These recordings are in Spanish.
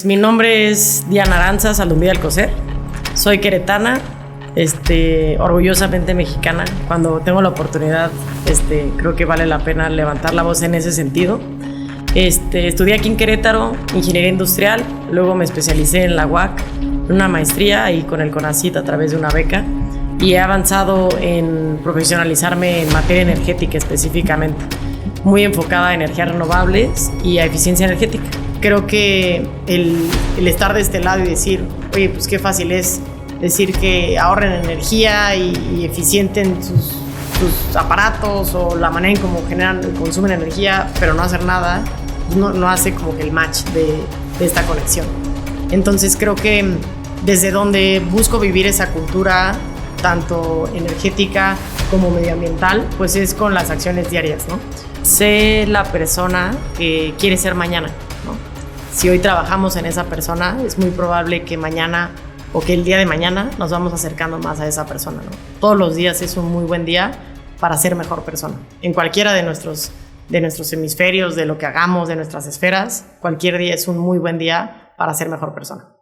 Mi nombre es Diana Aranza Saldumbí Alcocer, soy queretana, orgullosamente mexicana. Cuando tengo la oportunidad, creo que vale la pena levantar la voz en ese sentido. Estudié aquí en Querétaro, ingeniería industrial, luego me especialicé en la UAC, en una maestría y con el CONACYT a través de una beca, y he avanzado en profesionalizarme en materia energética específicamente, muy enfocada a energías renovables y a eficiencia energética. Creo que el estar de este lado y decir, oye, pues qué fácil es decir que ahorren energía y eficienten sus aparatos o la manera en cómo consumen energía, pero no hacer nada, no hace como que el match de esta conexión. Entonces creo que desde donde busco vivir esa cultura, tanto energética como medioambiental, pues es con las acciones diarias, ¿no? Sé la persona que quiere ser mañana, ¿no? Si hoy trabajamos en esa persona, es muy probable que mañana o que el día de mañana nos vamos acercando más a esa persona, ¿no? Todos los días es un muy buen día para ser mejor persona. En cualquiera de nuestros hemisferios, de lo que hagamos, de nuestras esferas, cualquier día es un muy buen día para ser mejor persona.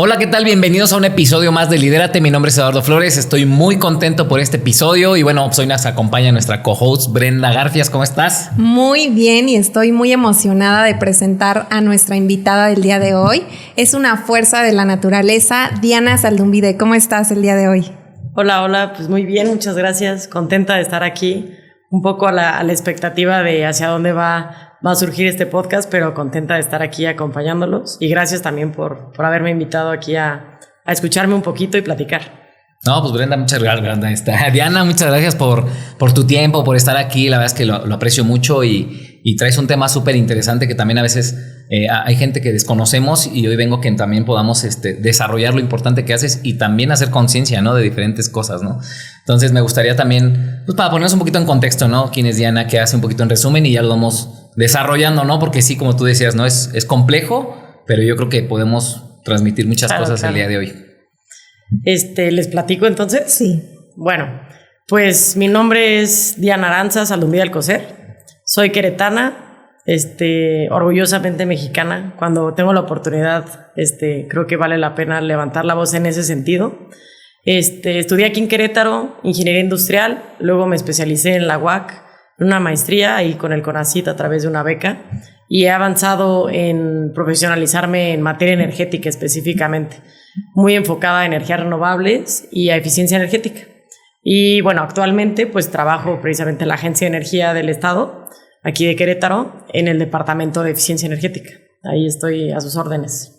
Hola, ¿qué tal? Bienvenidos a un episodio más de Lidérate. Mi nombre es Eduardo Flores. Estoy muy contento por este episodio y bueno, pues hoy nos acompaña nuestra co-host Brenda Garfias. ¿Cómo estás? Muy bien, y estoy muy emocionada de presentar a nuestra invitada del día de hoy. Es una fuerza de la naturaleza, Diana Saldumbí. ¿Cómo estás el día de hoy? Hola, pues muy bien, muchas gracias. Contenta de estar aquí, un poco a la expectativa de hacia dónde va a surgir este podcast, pero contenta de estar aquí acompañándolos, y gracias también por haberme invitado aquí a escucharme un poquito y platicar. No, pues Brenda, muchas gracias. Diana, muchas gracias por tu tiempo, por estar aquí. La verdad es que lo aprecio mucho y traes un tema súper interesante que también a veces hay gente que desconocemos, y hoy vengo que también podamos desarrollar lo importante que haces y también hacer conciencia, ¿no?, de diferentes cosas, ¿no? Entonces me gustaría también, pues para ponernos un poquito en contexto, ¿no?, quién es Diana, qué hace, un poquito en resumen, y ya lo vamos desarrollando, ¿no? Porque sí, como tú decías, ¿no? Es complejo, pero yo creo que podemos transmitir muchas cosas el día de hoy. ¿Les platico entonces? Sí. Bueno, pues mi nombre es Diana Aranza Saldumbí Alcocer, soy queretana, orgullosamente mexicana. Cuando tengo la oportunidad, creo que vale la pena levantar la voz en ese sentido. Estudié aquí en Querétaro, ingeniería industrial, luego me especialicé en la UAC, en una maestría y con el CONACYT a través de una beca, y he avanzado en profesionalizarme en materia energética específicamente, muy enfocada a energías renovables y a eficiencia energética. Y bueno, actualmente pues trabajo precisamente en la Agencia de Energía del Estado, aquí de Querétaro, en el Departamento de Eficiencia Energética. Ahí estoy a sus órdenes.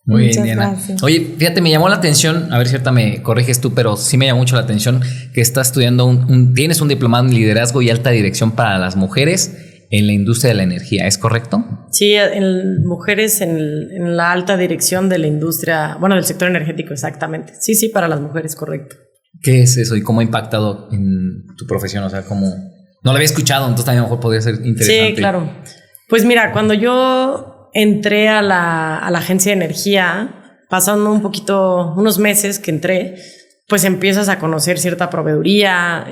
Muy bien, Muchas Diana. gracias. Oye, fíjate, me llamó la atención, a ver si ahorita me corriges tú, pero sí me llamó mucho la atención que estás estudiando tienes un diplomado en liderazgo y alta dirección para las mujeres en la industria de la energía, ¿es correcto? Sí, en mujeres en la alta dirección de la industria, bueno, del sector energético, exactamente. Sí, para las mujeres, correcto. ¿Qué es eso y cómo ha impactado en tu profesión? O sea, ¿cómo? No lo había escuchado, entonces también a lo mejor podría ser interesante. Sí, claro. Pues mira, cuando yo entré a la agencia de energía, pasando unos meses que entré, pues empiezas a conocer cierta proveeduría,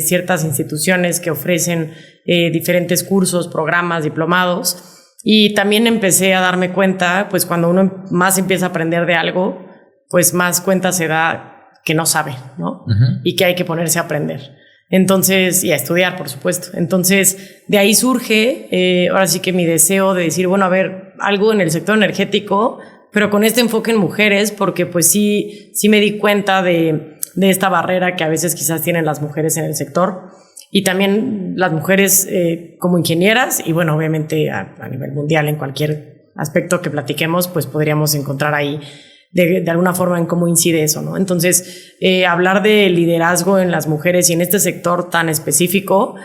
ciertas instituciones que ofrecen diferentes cursos, programas, diplomados, y también empecé a darme cuenta, pues cuando uno más empieza a aprender de algo, pues más cuenta se da que no sabe, ¿no? Uh-huh. Y que hay que ponerse a aprender. Entonces, y a estudiar, por supuesto. Entonces, de ahí surge, ahora sí que mi deseo de decir, bueno, a ver, algo en el sector energético, pero con este enfoque en mujeres, porque pues sí me di cuenta de esta barrera que a veces quizás tienen las mujeres en el sector, y también las mujeres como ingenieras, y bueno, obviamente a nivel mundial, en cualquier aspecto que platiquemos, pues podríamos encontrar ahí de alguna forma en cómo incide eso, ¿no? Entonces, hablar de liderazgo en las mujeres y en este sector tan específico,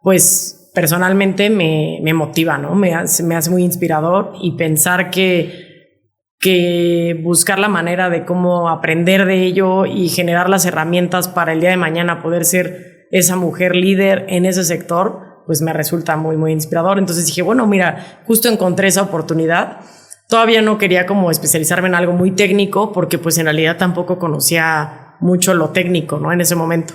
pues personalmente me motiva, ¿no? Me hace muy inspirador, y pensar que buscar la manera de cómo aprender de ello y generar las herramientas para el día de mañana poder ser esa mujer líder en ese sector, pues me resulta muy, muy inspirador. Entonces dije, bueno, mira, justo encontré esa oportunidad Todavía no quería como especializarme en algo muy técnico porque pues en realidad tampoco conocía mucho lo técnico, ¿no? En ese momento.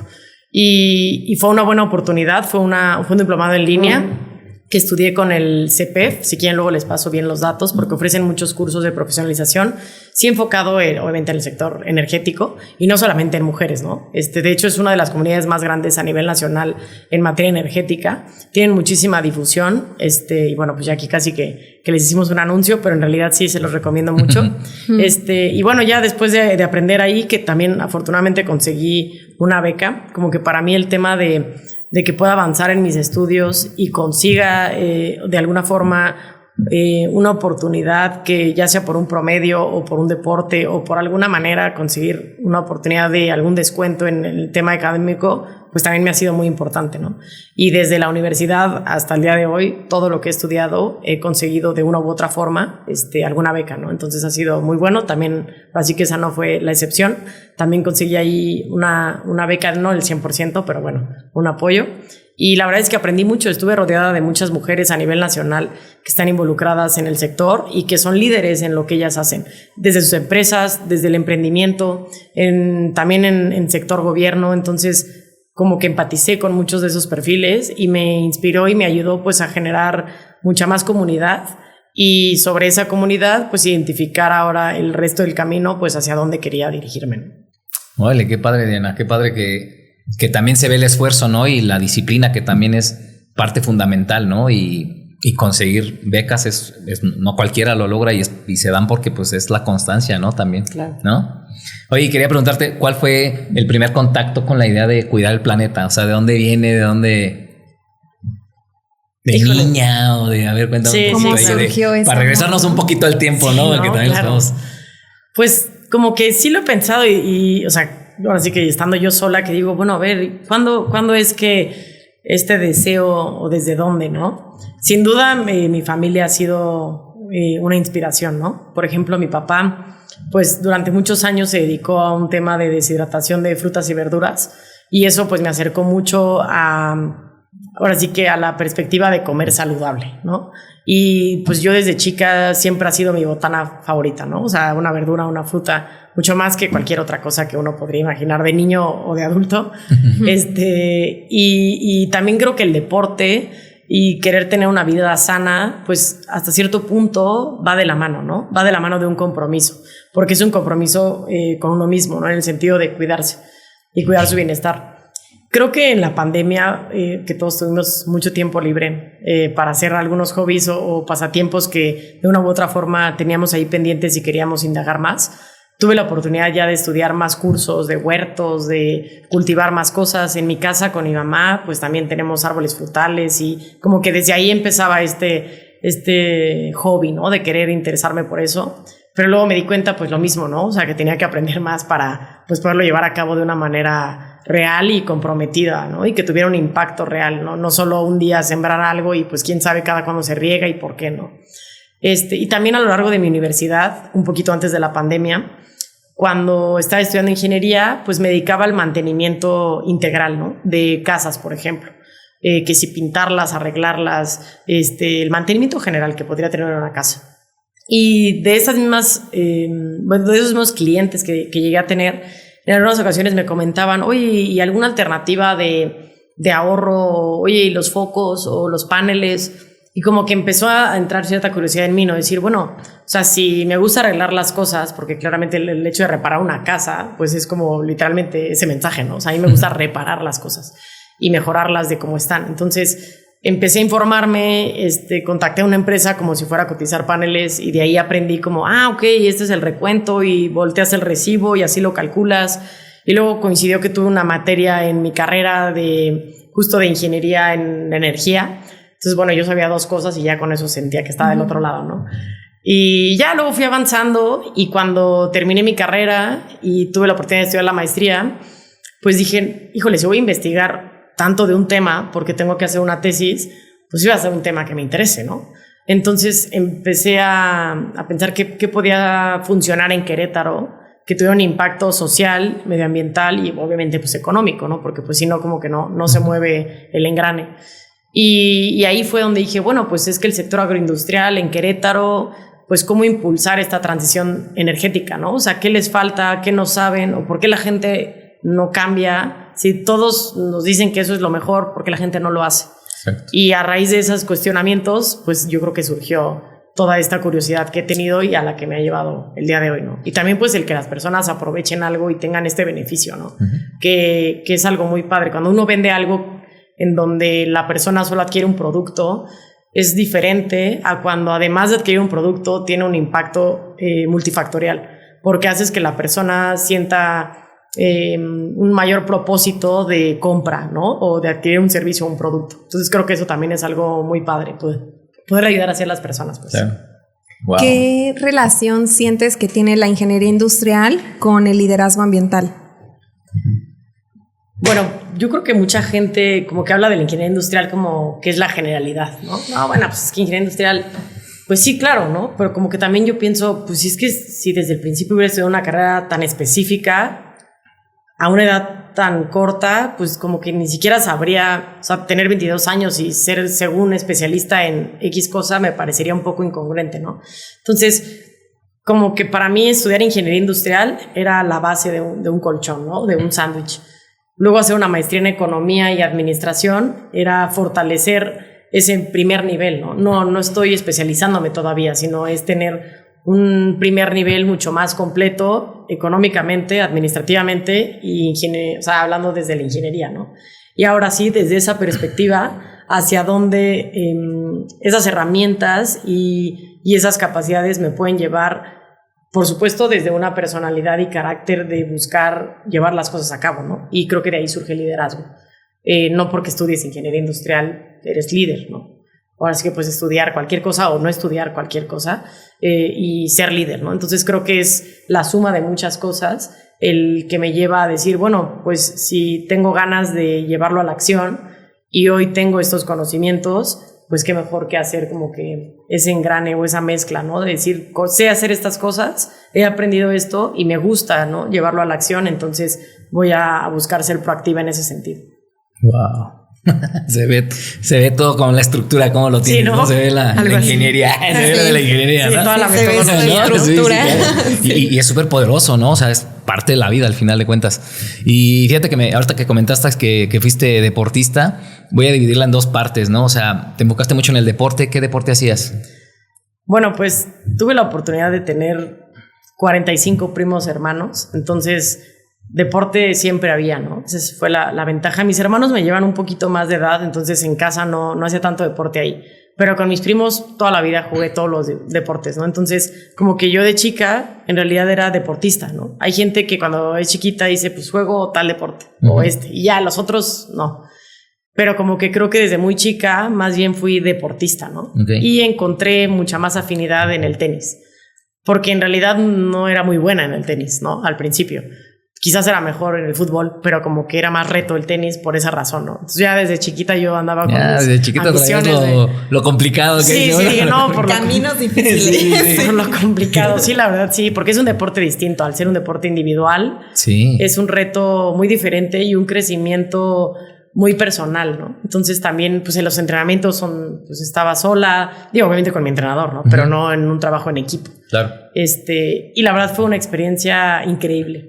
Y fue una buena oportunidad, fue un diplomado en línea que estudié con el CPEF, si quieren luego les paso bien los datos, porque ofrecen muchos cursos de profesionalización, sí enfocado obviamente en el sector energético y no solamente en mujeres, ¿no? De hecho es una de las comunidades más grandes a nivel nacional en materia energética, tienen muchísima difusión, y bueno, pues ya aquí casi que les hicimos un anuncio, pero en realidad sí se los recomiendo mucho. Y bueno, ya después de aprender ahí, que también afortunadamente conseguí una beca, como que para mí el tema de que pueda avanzar en mis estudios y consiga de alguna forma una oportunidad que ya sea por un promedio o por un deporte o por alguna manera conseguir una oportunidad de algún descuento en el tema académico, pues también me ha sido muy importante, ¿no? Y desde la universidad hasta el día de hoy, todo lo que he estudiado he conseguido de una u otra forma alguna beca, ¿no? Entonces ha sido muy bueno. También, así que esa no fue la excepción. También conseguí ahí una beca, no el 100%, pero bueno, un apoyo. Y la verdad es que aprendí mucho. Estuve rodeada de muchas mujeres a nivel nacional que están involucradas en el sector y que son líderes en lo que ellas hacen, desde sus empresas, desde el emprendimiento, también en sector gobierno. Entonces, como que empaticé con muchos de esos perfiles y me inspiró y me ayudó pues a generar mucha más comunidad y sobre esa comunidad pues identificar ahora el resto del camino pues hacia dónde quería dirigirme. Vale, qué padre, Diana, qué padre que también se ve el esfuerzo, ¿no? Y la disciplina que también es parte fundamental, ¿no? Y conseguir becas no cualquiera lo logra y se dan porque pues es la constancia, ¿no? También, claro. ¿No? Oye, quería preguntarte, ¿cuál fue el primer contacto con la idea de cuidar el planeta? O sea, ¿de dónde viene? ¿De dónde? ¿De Híjole. niña? O de, a ver, cuéntame Sí, un poquito ¿cómo ahí surgió eso? para regresarnos un poquito al tiempo, Sí, ¿no? ¿no? Porque también Claro. Pues como que sí lo he pensado y o sea, ahora sí que estando yo sola que digo, bueno, a ver, ¿cuándo es que este deseo o desde dónde, no? Sin duda mi familia ha sido una inspiración, ¿no? Por ejemplo, mi papá pues durante muchos años se dedicó a un tema de deshidratación de frutas y verduras y eso pues me acercó mucho ahora sí que a la perspectiva de comer saludable, ¿no? Y pues yo desde chica siempre ha sido mi botana favorita, ¿no? O sea, una verdura, una fruta, mucho más que cualquier otra cosa que uno podría imaginar de niño o de adulto. Y también creo que el deporte y querer tener una vida sana, pues hasta cierto punto va de la mano, ¿no? Va de la mano de un compromiso, porque es un compromiso con uno mismo, ¿no? En el sentido de cuidarse y cuidar su bienestar. Creo que en la pandemia, que todos tuvimos mucho tiempo libre para hacer algunos hobbies o pasatiempos que de una u otra forma teníamos ahí pendientes y queríamos indagar más, tuve la oportunidad ya de estudiar más cursos de huertos, de cultivar más cosas. En mi casa con mi mamá, pues también tenemos árboles frutales y como que desde ahí empezaba este hobby, ¿no? De querer interesarme por eso. Pero luego me di cuenta, pues lo mismo, ¿no? O sea, que tenía que aprender más para pues poderlo llevar a cabo de una manera real y comprometida, ¿no? Y que tuviera un impacto real, ¿no? No solo un día sembrar algo y pues quién sabe cada cuándo se riega y por qué no. Y también a lo largo de mi universidad, un poquito antes de la pandemia, cuando estaba estudiando ingeniería, pues me dedicaba al mantenimiento integral, ¿no? De casas, por ejemplo. Que si pintarlas, arreglarlas, el mantenimiento general que podría tener una casa. Y de esas mismas, de esos mismos clientes que llegué a tener, en algunas ocasiones me comentaban, oye, ¿y alguna alternativa de ahorro? Oye, ¿y los focos o los paneles? Y como que empezó a entrar cierta curiosidad en mí, ¿no? Decir, bueno, o sea, si me gusta arreglar las cosas, porque claramente el hecho de reparar una casa, pues es como literalmente ese mensaje, ¿no? O sea, a mí me gusta reparar las cosas y mejorarlas de cómo están. Entonces empecé a informarme, contacté a una empresa como si fuera a cotizar paneles y de ahí aprendí como, ok, este es el recuento y volteas el recibo y así lo calculas. Y luego coincidió que tuve una materia en mi carrera justo de ingeniería en energía. Entonces, bueno, yo sabía dos cosas y ya con eso sentía que estaba del otro lado, ¿no? Y ya luego fui avanzando y cuando terminé mi carrera y tuve la oportunidad de estudiar la maestría, pues dije, híjole, si voy a investigar tanto de un tema porque tengo que hacer una tesis, pues iba a ser un tema que me interese, ¿no? Entonces empecé a pensar qué podía funcionar en Querétaro, que tuviera un impacto social, medioambiental y obviamente pues económico, ¿no? Porque pues si no, como que no se mueve el engrane. Y ahí fue donde dije, bueno, pues es que el sector agroindustrial en Querétaro pues cómo impulsar esta transición energética, ¿no? O sea, ¿qué les falta? ¿Qué no saben? ¿O por qué la gente no cambia? Si todos nos dicen que eso es lo mejor, ¿por qué la gente no lo hace? Exacto. Y a raíz de esos cuestionamientos, pues yo creo que surgió toda esta curiosidad que he tenido y a la que me ha llevado el día de hoy, ¿no? Y también pues el que las personas aprovechen algo y tengan este beneficio, ¿no? Que es algo muy padre. Cuando uno vende algo en donde la persona solo adquiere un producto, es diferente a cuando además de adquirir un producto tiene un impacto multifactorial, porque haces que la persona sienta un mayor propósito de compra, ¿no? O de adquirir un servicio o un producto. Entonces creo que eso también es algo muy padre, poder ayudar así a las personas. Pues. Claro. Wow. ¿Qué relación sientes que tiene la ingeniería industrial con el liderazgo ambiental? Bueno, yo creo que mucha gente como que habla de la ingeniería industrial como que es la generalidad, ¿no? No, bueno, pues es que ingeniería industrial, pues sí, claro, ¿no? Pero como que también yo pienso, pues si es que si desde el principio hubiera estudiado una carrera tan específica a una edad tan corta, pues como que ni siquiera sabría, o sea, tener 22 años y ser según especialista en X cosa me parecería un poco incongruente, ¿no? Entonces, como que para mí estudiar ingeniería industrial era la base de un colchón, ¿no? De un sándwich. Luego hacer una maestría en economía y administración era fortalecer ese primer nivel, ¿no? No estoy especializándome todavía, sino es tener un primer nivel mucho más completo económicamente, administrativamente y o sea, hablando desde la ingeniería, ¿no? Y ahora sí, desde esa perspectiva, hacia dónde esas herramientas y esas capacidades me pueden llevar, por supuesto, desde una personalidad y carácter de buscar llevar las cosas a cabo, ¿no? Y creo que de ahí surge el liderazgo. No porque estudies ingeniería industrial eres líder, ¿no? Ahora sí que puedes estudiar cualquier cosa o no estudiar cualquier cosa y ser líder, ¿no? Entonces creo que es la suma de muchas cosas el que me lleva a decir, bueno, pues si tengo ganas de llevarlo a la acción y hoy tengo estos conocimientos, pues qué mejor que hacer como que ese engrane o esa mezcla, ¿no? De decir, sé hacer estas cosas, he aprendido esto y me gusta, ¿no? Llevarlo a la acción, entonces voy a buscar ser proactiva en ese sentido. Wow. Se ve todo como la estructura, como lo tiene, sí, ¿no? Se ve la ingeniería, se ve lo de la ingeniería, sí, ¿no? Toda la se ve metodología, la estructura. Sí. Y es súper poderoso, ¿no? O sea, es parte de la vida al final de cuentas. Y fíjate que ahorita que comentaste que fuiste deportista, voy a dividirla en dos partes, ¿no? O sea, te enfocaste mucho en el deporte. ¿Qué deporte hacías? Bueno, pues tuve la oportunidad de tener 45 primos hermanos, entonces deporte siempre había, ¿no? Esa fue la ventaja. Mis hermanos me llevan un poquito más de edad, entonces en casa no hacía tanto deporte ahí. Pero con mis primos toda la vida jugué todos los deportes, ¿no? Entonces, como que yo de chica en realidad era deportista, ¿no? Hay gente que cuando es chiquita dice, pues juego tal deporte o y ya, los otros no. Pero como que creo que desde muy chica más bien fui deportista, ¿no? Okay. Y encontré mucha más afinidad en el tenis. Porque en realidad no era muy buena en el tenis, ¿no? Al principio. Quizás era mejor en el fútbol, pero como que era más reto el tenis por esa razón, ¿no? Entonces ya desde chiquita yo andaba con desde chiquita lo complicado que sí, es. Sí, no, por caminos difíciles. Sí. Por lo complicado, sí, la verdad, sí, porque es un deporte distinto. Al ser un deporte individual, sí, es un reto muy diferente y un crecimiento muy personal, ¿no? Entonces también, pues en los entrenamientos pues estaba sola, digo, obviamente con mi entrenador, ¿no? Pero no en un trabajo en equipo. Claro. Y la verdad fue una experiencia increíble.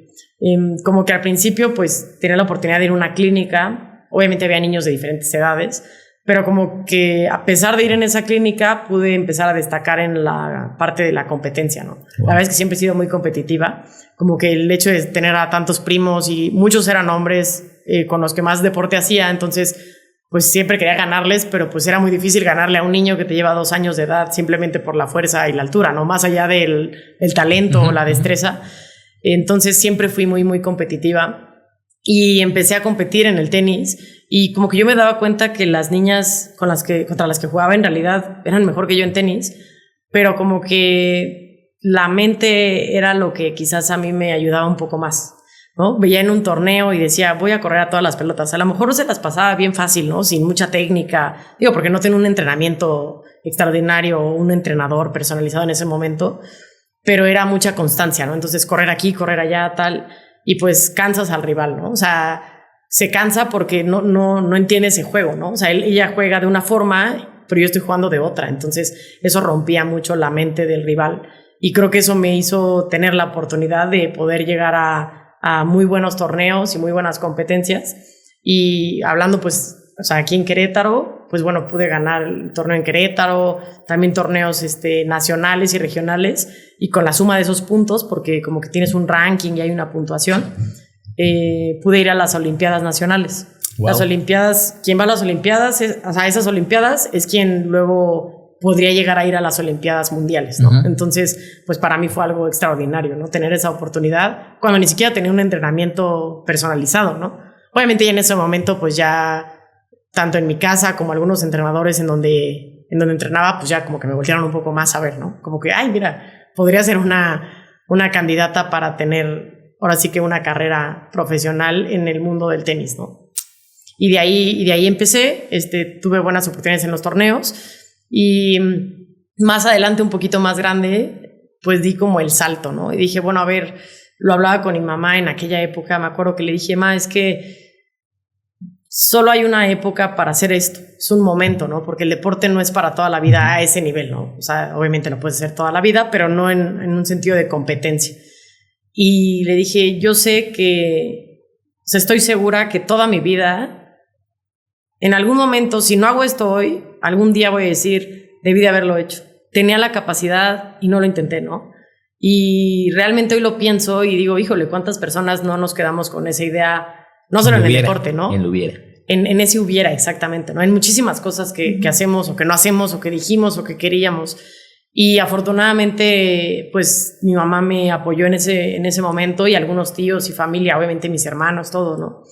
Como que al principio pues tenía la oportunidad de ir a una clínica, obviamente había niños de diferentes edades, pero como que a pesar de ir en esa clínica pude empezar a destacar en la parte de la competencia, ¿no? Wow. La verdad es que siempre he sido muy competitiva, como que el hecho de tener a tantos primos y muchos eran hombres con los que más deporte hacía, entonces pues siempre quería ganarles, pero pues era muy difícil ganarle a un niño que te lleva 2 años de edad simplemente por la fuerza y la altura, ¿no? Más allá del talento o la destreza. Entonces siempre fui muy, muy competitiva y empecé a competir en el tenis y como que yo me daba cuenta que las niñas contra las que jugaba en realidad eran mejor que yo en tenis, pero como que la mente era lo que quizás a mí me ayudaba un poco más, ¿no? Veía en un torneo y decía, voy a correr a todas las pelotas. A lo mejor se las pasaba bien fácil, ¿no? Sin mucha técnica. Digo, porque no tenía un entrenamiento extraordinario o un entrenador personalizado en ese momento, pero era mucha constancia, ¿no? Entonces correr aquí, correr allá, tal, y pues cansas al rival, ¿no? O sea, se cansa porque no entiende ese juego, ¿no? O sea, ella juega de una forma, pero yo estoy jugando de otra. Entonces eso rompía mucho la mente del rival y creo que eso me hizo tener la oportunidad de poder llegar a muy buenos torneos y muy buenas competencias. Y hablando pues, o sea, aquí en Querétaro, pues bueno, pude ganar el torneo en Querétaro, también torneos nacionales y regionales, y con la suma de esos puntos, porque como que tienes un ranking y hay una puntuación, pude ir a las Olimpiadas Nacionales. Wow. Las Olimpiadas, quien va a las Olimpiadas, o sea, esas Olimpiadas es quien luego podría llegar a ir a las Olimpiadas Mundiales, ¿no? Uh-huh. Entonces, pues para mí fue algo extraordinario, ¿no? Tener esa oportunidad cuando ni siquiera tenía un entrenamiento personalizado, ¿no? Obviamente ya en ese momento, pues ya, tanto en mi casa como algunos entrenadores en donde entrenaba, pues ya como que me voltearon un poco más a ver, ¿no? Como que, ay, mira, podría ser una candidata para tener, ahora sí que una carrera profesional en el mundo del tenis, ¿no? Y de ahí empecé, tuve buenas oportunidades en los torneos y más adelante, un poquito más grande, pues di como el salto, ¿no? Y dije, bueno, a ver, lo hablaba con mi mamá en aquella época, me acuerdo que le dije, ma, es que solo hay una época para hacer esto, es un momento, ¿no? Porque el deporte no es para toda la vida a ese nivel, ¿no? O sea, obviamente lo puedes hacer toda la vida, pero no en un sentido de competencia. Y le dije, yo sé que, o sea, estoy segura que toda mi vida, en algún momento, si no hago esto hoy, algún día voy a decir, debí de haberlo hecho. Tenía la capacidad y no lo intenté, ¿no? Y realmente hoy lo pienso y digo, híjole, ¿cuántas personas no nos quedamos con esa idea? No solo en el deporte, ¿no? En lo hubiera. En ese hubiera, exactamente, ¿no? En muchísimas cosas que hacemos o que no hacemos o que dijimos o que queríamos. Y afortunadamente, pues mi mamá me apoyó en ese momento y algunos tíos y familia, obviamente mis hermanos, todo, ¿no?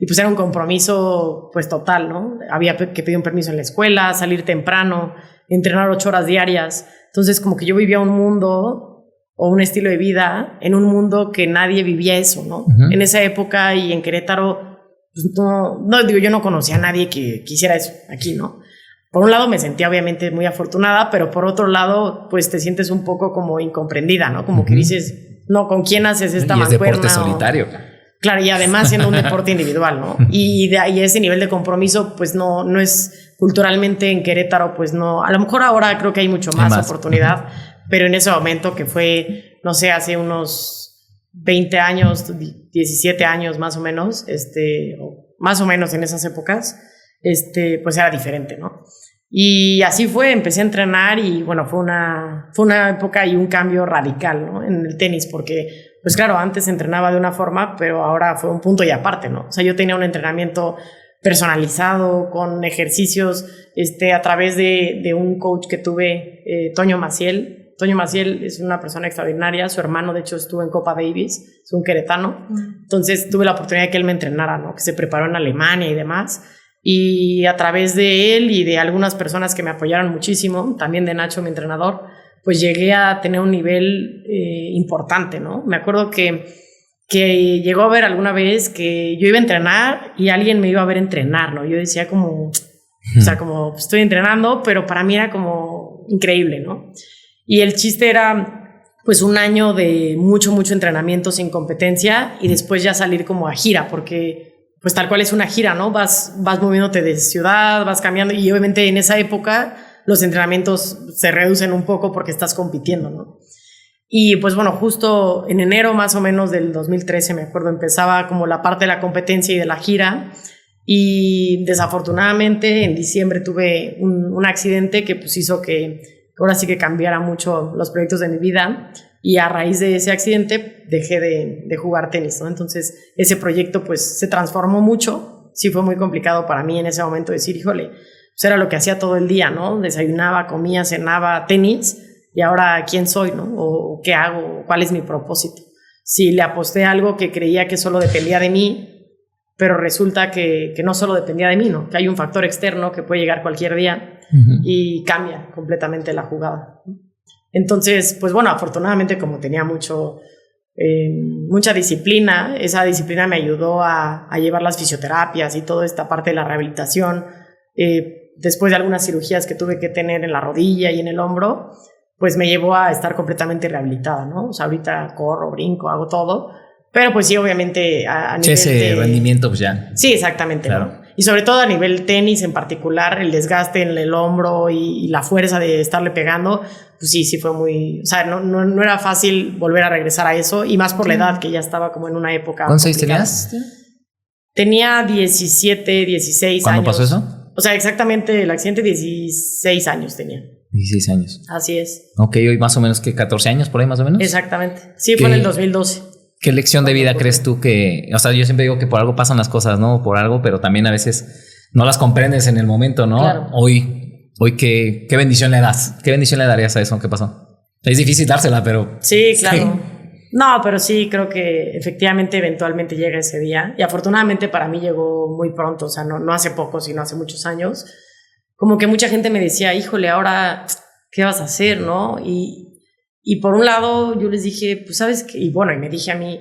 Y pues era un compromiso pues total, ¿no? Había que pedir un permiso en la escuela, salir temprano, entrenar 8 horas diarias. Entonces como que yo vivía un mundo o un estilo de vida en un mundo que nadie vivía eso, ¿no? Uh-huh. En esa época y en Querétaro, pues no digo, yo no conocía a nadie que quisiera eso aquí, ¿no? Por un lado me sentía obviamente muy afortunada, pero por otro lado pues te sientes un poco como incomprendida, ¿no? Como uh-huh. que dices, no, ¿con quién haces esta mancuerna? Y es deporte solitario. Claro, y además siendo un deporte individual, ¿no? Y de ahí ese nivel de compromiso, pues no es culturalmente en Querétaro, pues no. A lo mejor ahora creo que hay mucho más oportunidad, pero en ese momento que fue, no sé, hace unos 20 años, 17 años más o menos, o más o menos en esas épocas, pues era diferente, ¿no? Y así fue, empecé a entrenar y bueno, fue una época y un cambio radical, ¿no? En el tenis, porque pues claro, antes entrenaba de una forma, pero ahora fue un punto y aparte, ¿no? O sea, yo tenía un entrenamiento personalizado, con ejercicios, a través de un coach que tuve, Toño Maciel. Toño Maciel es una persona extraordinaria, su hermano de hecho estuvo en Copa Davis, es un queretano, entonces tuve la oportunidad de que él me entrenara, ¿no? Que se preparó en Alemania y demás, y a través de él y de algunas personas que me apoyaron muchísimo, también de Nacho, mi entrenador, pues llegué a tener un nivel importante, ¿no? Me acuerdo que llegó a ver alguna vez que yo iba a entrenar y alguien me iba a ver entrenar, ¿no? Yo decía como, o sea, como estoy entrenando, pero para mí era como increíble, ¿no? Y el chiste era, pues, un año de mucho entrenamiento sin competencia y después ya salir como a gira, porque, pues, tal cual es una gira, ¿no? Vas moviéndote de ciudad, vas cambiando y obviamente en esa época los entrenamientos se reducen un poco porque estás compitiendo, ¿no? Y pues bueno, justo en enero más o menos del 2013, me acuerdo, empezaba como la parte de la competencia y de la gira y desafortunadamente en diciembre tuve un accidente que pues hizo que ahora sí que cambiara mucho los proyectos de mi vida y a raíz de ese accidente dejé de jugar tenis, ¿no? Entonces ese proyecto pues se transformó mucho, sí fue muy complicado para mí en ese momento decir, híjole, pues era lo que hacía todo el día, ¿no? Desayunaba, comía, cenaba, tenis, y ahora ¿quién soy, no? ¿O qué hago? ¿Cuál es mi propósito? Si le aposté a algo que creía que solo dependía de mí, pero resulta que no solo dependía de mí, ¿no? Que hay un factor externo que puede llegar cualquier día y cambia completamente la jugada. Entonces, pues bueno, afortunadamente como tenía mucha disciplina, esa disciplina me ayudó a llevar las fisioterapias y toda esta parte de la rehabilitación. Después de algunas cirugías que tuve que tener en la rodilla y en el hombro, pues me llevó a estar completamente rehabilitada, ¿no? O sea, ahorita corro, brinco, hago todo, pero pues sí, obviamente a nivel ese rendimiento pues ya. Sí, exactamente, claro. ¿no? Y sobre todo a nivel tenis en particular, el desgaste en el hombro y la fuerza de estarle pegando, pues sí fue muy... O sea, no era fácil volver a regresar a eso, y más por la edad, que ya estaba como en una época... ¿Cuántos años tenías? Tenía 17, 16 ¿Cuándo años. pasó eso? O sea, exactamente el accidente, 16 años tenía. 16 años. Así es. Ok, hoy más o menos que 14 años, por ahí más o menos. Exactamente. Sí, fue en el 2012. ¿Qué lección de vida crees tú que... O sea, yo siempre digo que por algo pasan las cosas, ¿no? Por algo, pero también a veces no las comprendes en el momento, ¿no? Claro. Hoy ¿qué bendición le das? ¿Qué bendición le darías a eso que pasó? Es difícil dársela, pero... Sí, claro. Sí. No, pero sí, creo que efectivamente eventualmente llega ese día. Y afortunadamente para mí llegó muy pronto, o sea, no hace poco, sino hace muchos años. Como que mucha gente me decía, híjole, ahora, ¿qué vas a hacer, no? Y por un lado yo les dije, pues sabes qué, y bueno, y me dije a mí,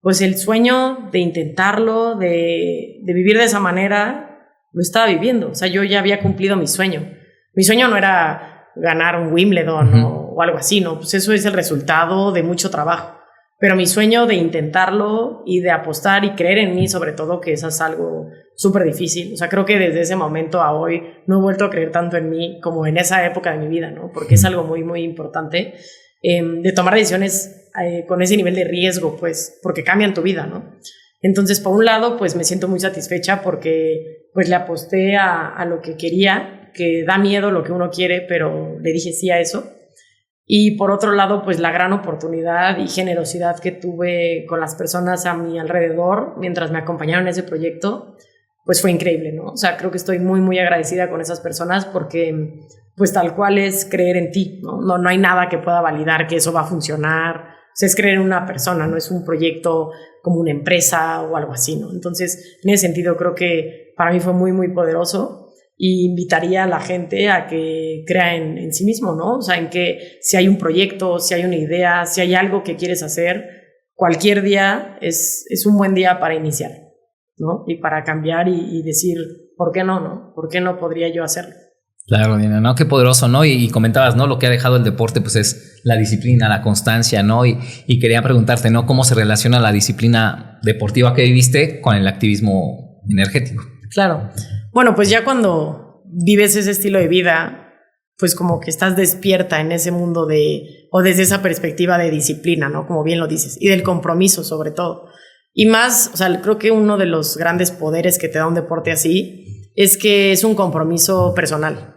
pues el sueño de intentarlo, de vivir de esa manera, lo estaba viviendo. O sea, yo ya había cumplido mi sueño. Mi sueño no era ganar un Wimbledon o algo así, ¿no? Pues eso es el resultado de mucho trabajo. Pero mi sueño de intentarlo y de apostar y creer en mí, sobre todo, que eso es algo súper difícil. O sea, creo que desde ese momento a hoy no he vuelto a creer tanto en mí como en esa época de mi vida, ¿no? Porque es algo muy, muy importante de tomar decisiones con ese nivel de riesgo, pues, porque cambian tu vida, ¿no? Entonces, por un lado, pues me siento muy satisfecha porque pues le aposté a lo que quería, que da miedo lo que uno quiere, pero le dije sí a eso. Y por otro lado, pues la gran oportunidad y generosidad que tuve con las personas a mi alrededor mientras me acompañaron en ese proyecto, pues fue increíble, ¿no? O sea, creo que estoy muy, muy agradecida con esas personas porque, pues tal cual es creer en ti, ¿no? No hay nada que pueda validar que eso va a funcionar. O sea, es creer en una persona, no es un proyecto como una empresa o algo así, ¿no? Entonces, en ese sentido, creo que para mí fue muy, muy poderoso. Y invitaría a la gente a que crea en sí mismo, ¿no? O sea, en que si hay un proyecto, si hay una idea, si hay algo que quieres hacer, cualquier día es un buen día para iniciar, ¿no? Y para cambiar y decir, ¿por qué no, no? ¿Por qué no podría yo hacerlo? Claro, Diana, ¿no? Qué poderoso, ¿no? Y comentabas, ¿no? Lo que ha dejado el deporte, pues es la disciplina, la constancia, ¿no? Y quería preguntarte, ¿no? ¿Cómo se relaciona la disciplina deportiva que viviste con el activismo energético? Claro. Bueno, pues ya cuando vives ese estilo de vida, pues como que estás despierta en ese mundo o desde esa perspectiva de disciplina, ¿no? Como bien lo dices, y del compromiso sobre todo. Y más, o sea, creo que uno de los grandes poderes que te da un deporte así es que es un compromiso personal.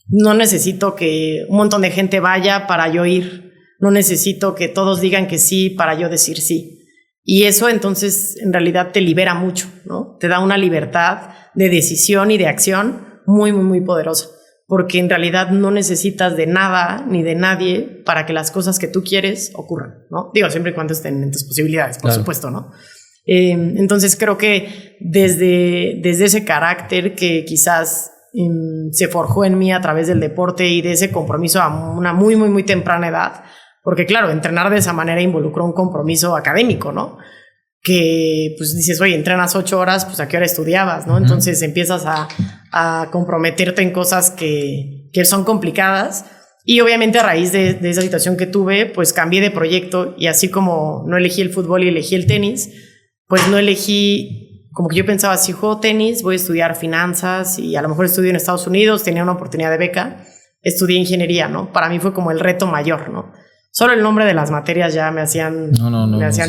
No necesito que un montón de gente vaya para yo ir. No necesito que todos digan que sí para yo decir sí. Y eso entonces en realidad te libera mucho, ¿no? Te da una libertad de decisión y de acción muy, muy, muy poderosa, porque en realidad no necesitas de nada ni de nadie para que las cosas que tú quieres ocurran, ¿no? Digo, siempre y cuando estén en tus posibilidades, por supuesto, ¿no? Entonces creo que desde ese carácter que quizás se forjó en mí a través del deporte y de ese compromiso a una muy, muy, muy temprana edad, porque claro, entrenar de esa manera involucró un compromiso académico, ¿no? Que pues dices, oye, entrenas 8 horas, pues ¿a qué hora estudiabas, no? Entonces empiezas a comprometerte en cosas que son complicadas, y obviamente a raíz de esa situación que tuve, pues cambié de proyecto, y así como no elegí el fútbol y elegí el tenis, pues no elegí, como que yo pensaba, si juego tenis voy a estudiar finanzas y a lo mejor estudio en Estados Unidos, tenía una oportunidad de beca, estudié ingeniería, ¿no? Para mí fue como el reto mayor, ¿no? Solo el nombre de las materias ya me hacían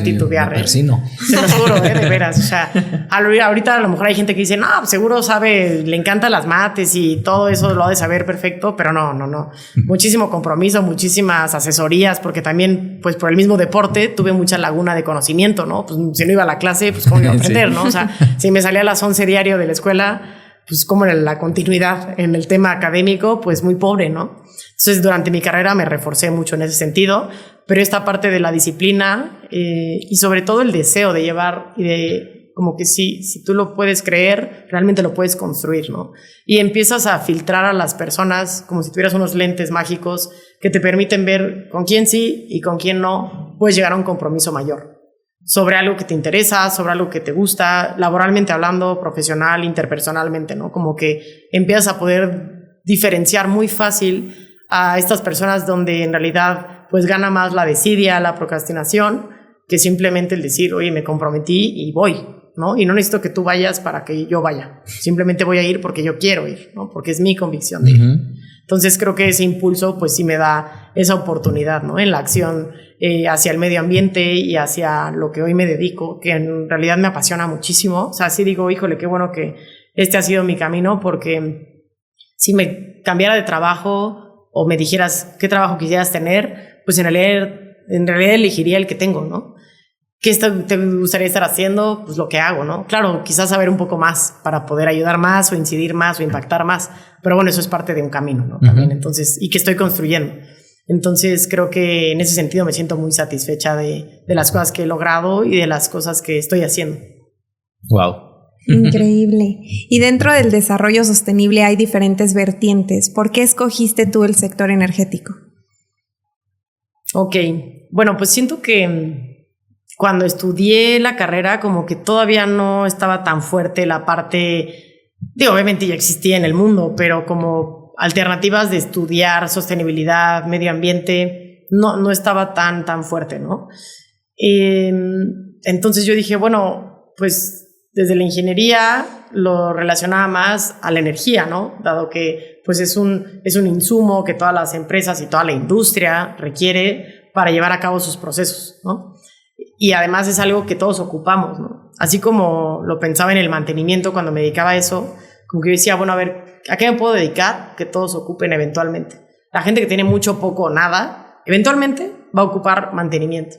titubear. Se los juro, de veras. O sea, ahorita a lo mejor hay gente que dice, no, seguro sabe, le encantan las mates y todo eso lo ha de saber perfecto, pero no. Muchísimo compromiso, muchísimas asesorías, porque también, pues por el mismo deporte, tuve mucha laguna de conocimiento, ¿no? Pues si no iba a la clase, pues cómo iba a aprender, sí. ¿no? O sea, si me salía a las 11 diario de la escuela, pues como la continuidad en el tema académico, pues muy pobre, ¿no? Entonces, durante mi carrera me reforcé mucho en ese sentido, pero esta parte de la disciplina y sobre todo el deseo de llevar y de como que si tú lo puedes creer, realmente lo puedes construir, ¿no? Y empiezas a filtrar a las personas como si tuvieras unos lentes mágicos que te permiten ver con quién sí y con quién no puedes llegar a un compromiso mayor sobre algo que te interesa, sobre algo que te gusta, laboralmente hablando, profesional, interpersonalmente, ¿no? Como que empiezas a poder diferenciar muy fácil a estas personas donde en realidad pues gana más la desidia, la procrastinación, que simplemente el decir, oye, me comprometí y voy, ¿no? Y no necesito que tú vayas para que yo vaya. Simplemente voy a ir porque yo quiero ir, ¿no? Porque es mi convicción de ir. Entonces creo que ese impulso pues sí me da esa oportunidad, ¿no? En la acción hacia el medio ambiente y hacia lo que hoy me dedico, que en realidad me apasiona muchísimo. O sea, sí digo, híjole, qué bueno que este ha sido mi camino, porque si me cambiara de trabajo o me dijeras qué trabajo quisieras tener, pues en realidad elegiría el que tengo, ¿no? ¿Qué te gustaría estar haciendo? Pues lo que hago, ¿no? Claro, quizás saber un poco más para poder ayudar más o incidir más o impactar más, pero bueno, eso es parte de un camino, ¿no? También, entonces, y que estoy construyendo. Entonces creo que en ese sentido me siento muy satisfecha de las cosas que he logrado y de las cosas que estoy haciendo. Wow. Increíble. Y dentro del desarrollo sostenible hay diferentes vertientes. ¿Por qué escogiste tú el sector energético? Ok, bueno, pues siento que cuando estudié la carrera como que todavía no estaba tan fuerte la parte, digo, obviamente ya existía en el mundo, pero como alternativas de estudiar sostenibilidad, medio ambiente, no estaba tan fuerte, ¿no? Entonces yo dije, bueno, pues desde la ingeniería lo relacionaba más a la energía, ¿no? Dado que pues es un insumo que todas las empresas y toda la industria requiere para llevar a cabo sus procesos, ¿no? Y además es algo que todos ocupamos, ¿no? Así como lo pensaba en el mantenimiento cuando me dedicaba a eso, como que yo decía, bueno, a ver, ¿a qué me puedo dedicar que todos ocupen eventualmente? La gente que tiene mucho, poco o nada, eventualmente va a ocupar mantenimiento.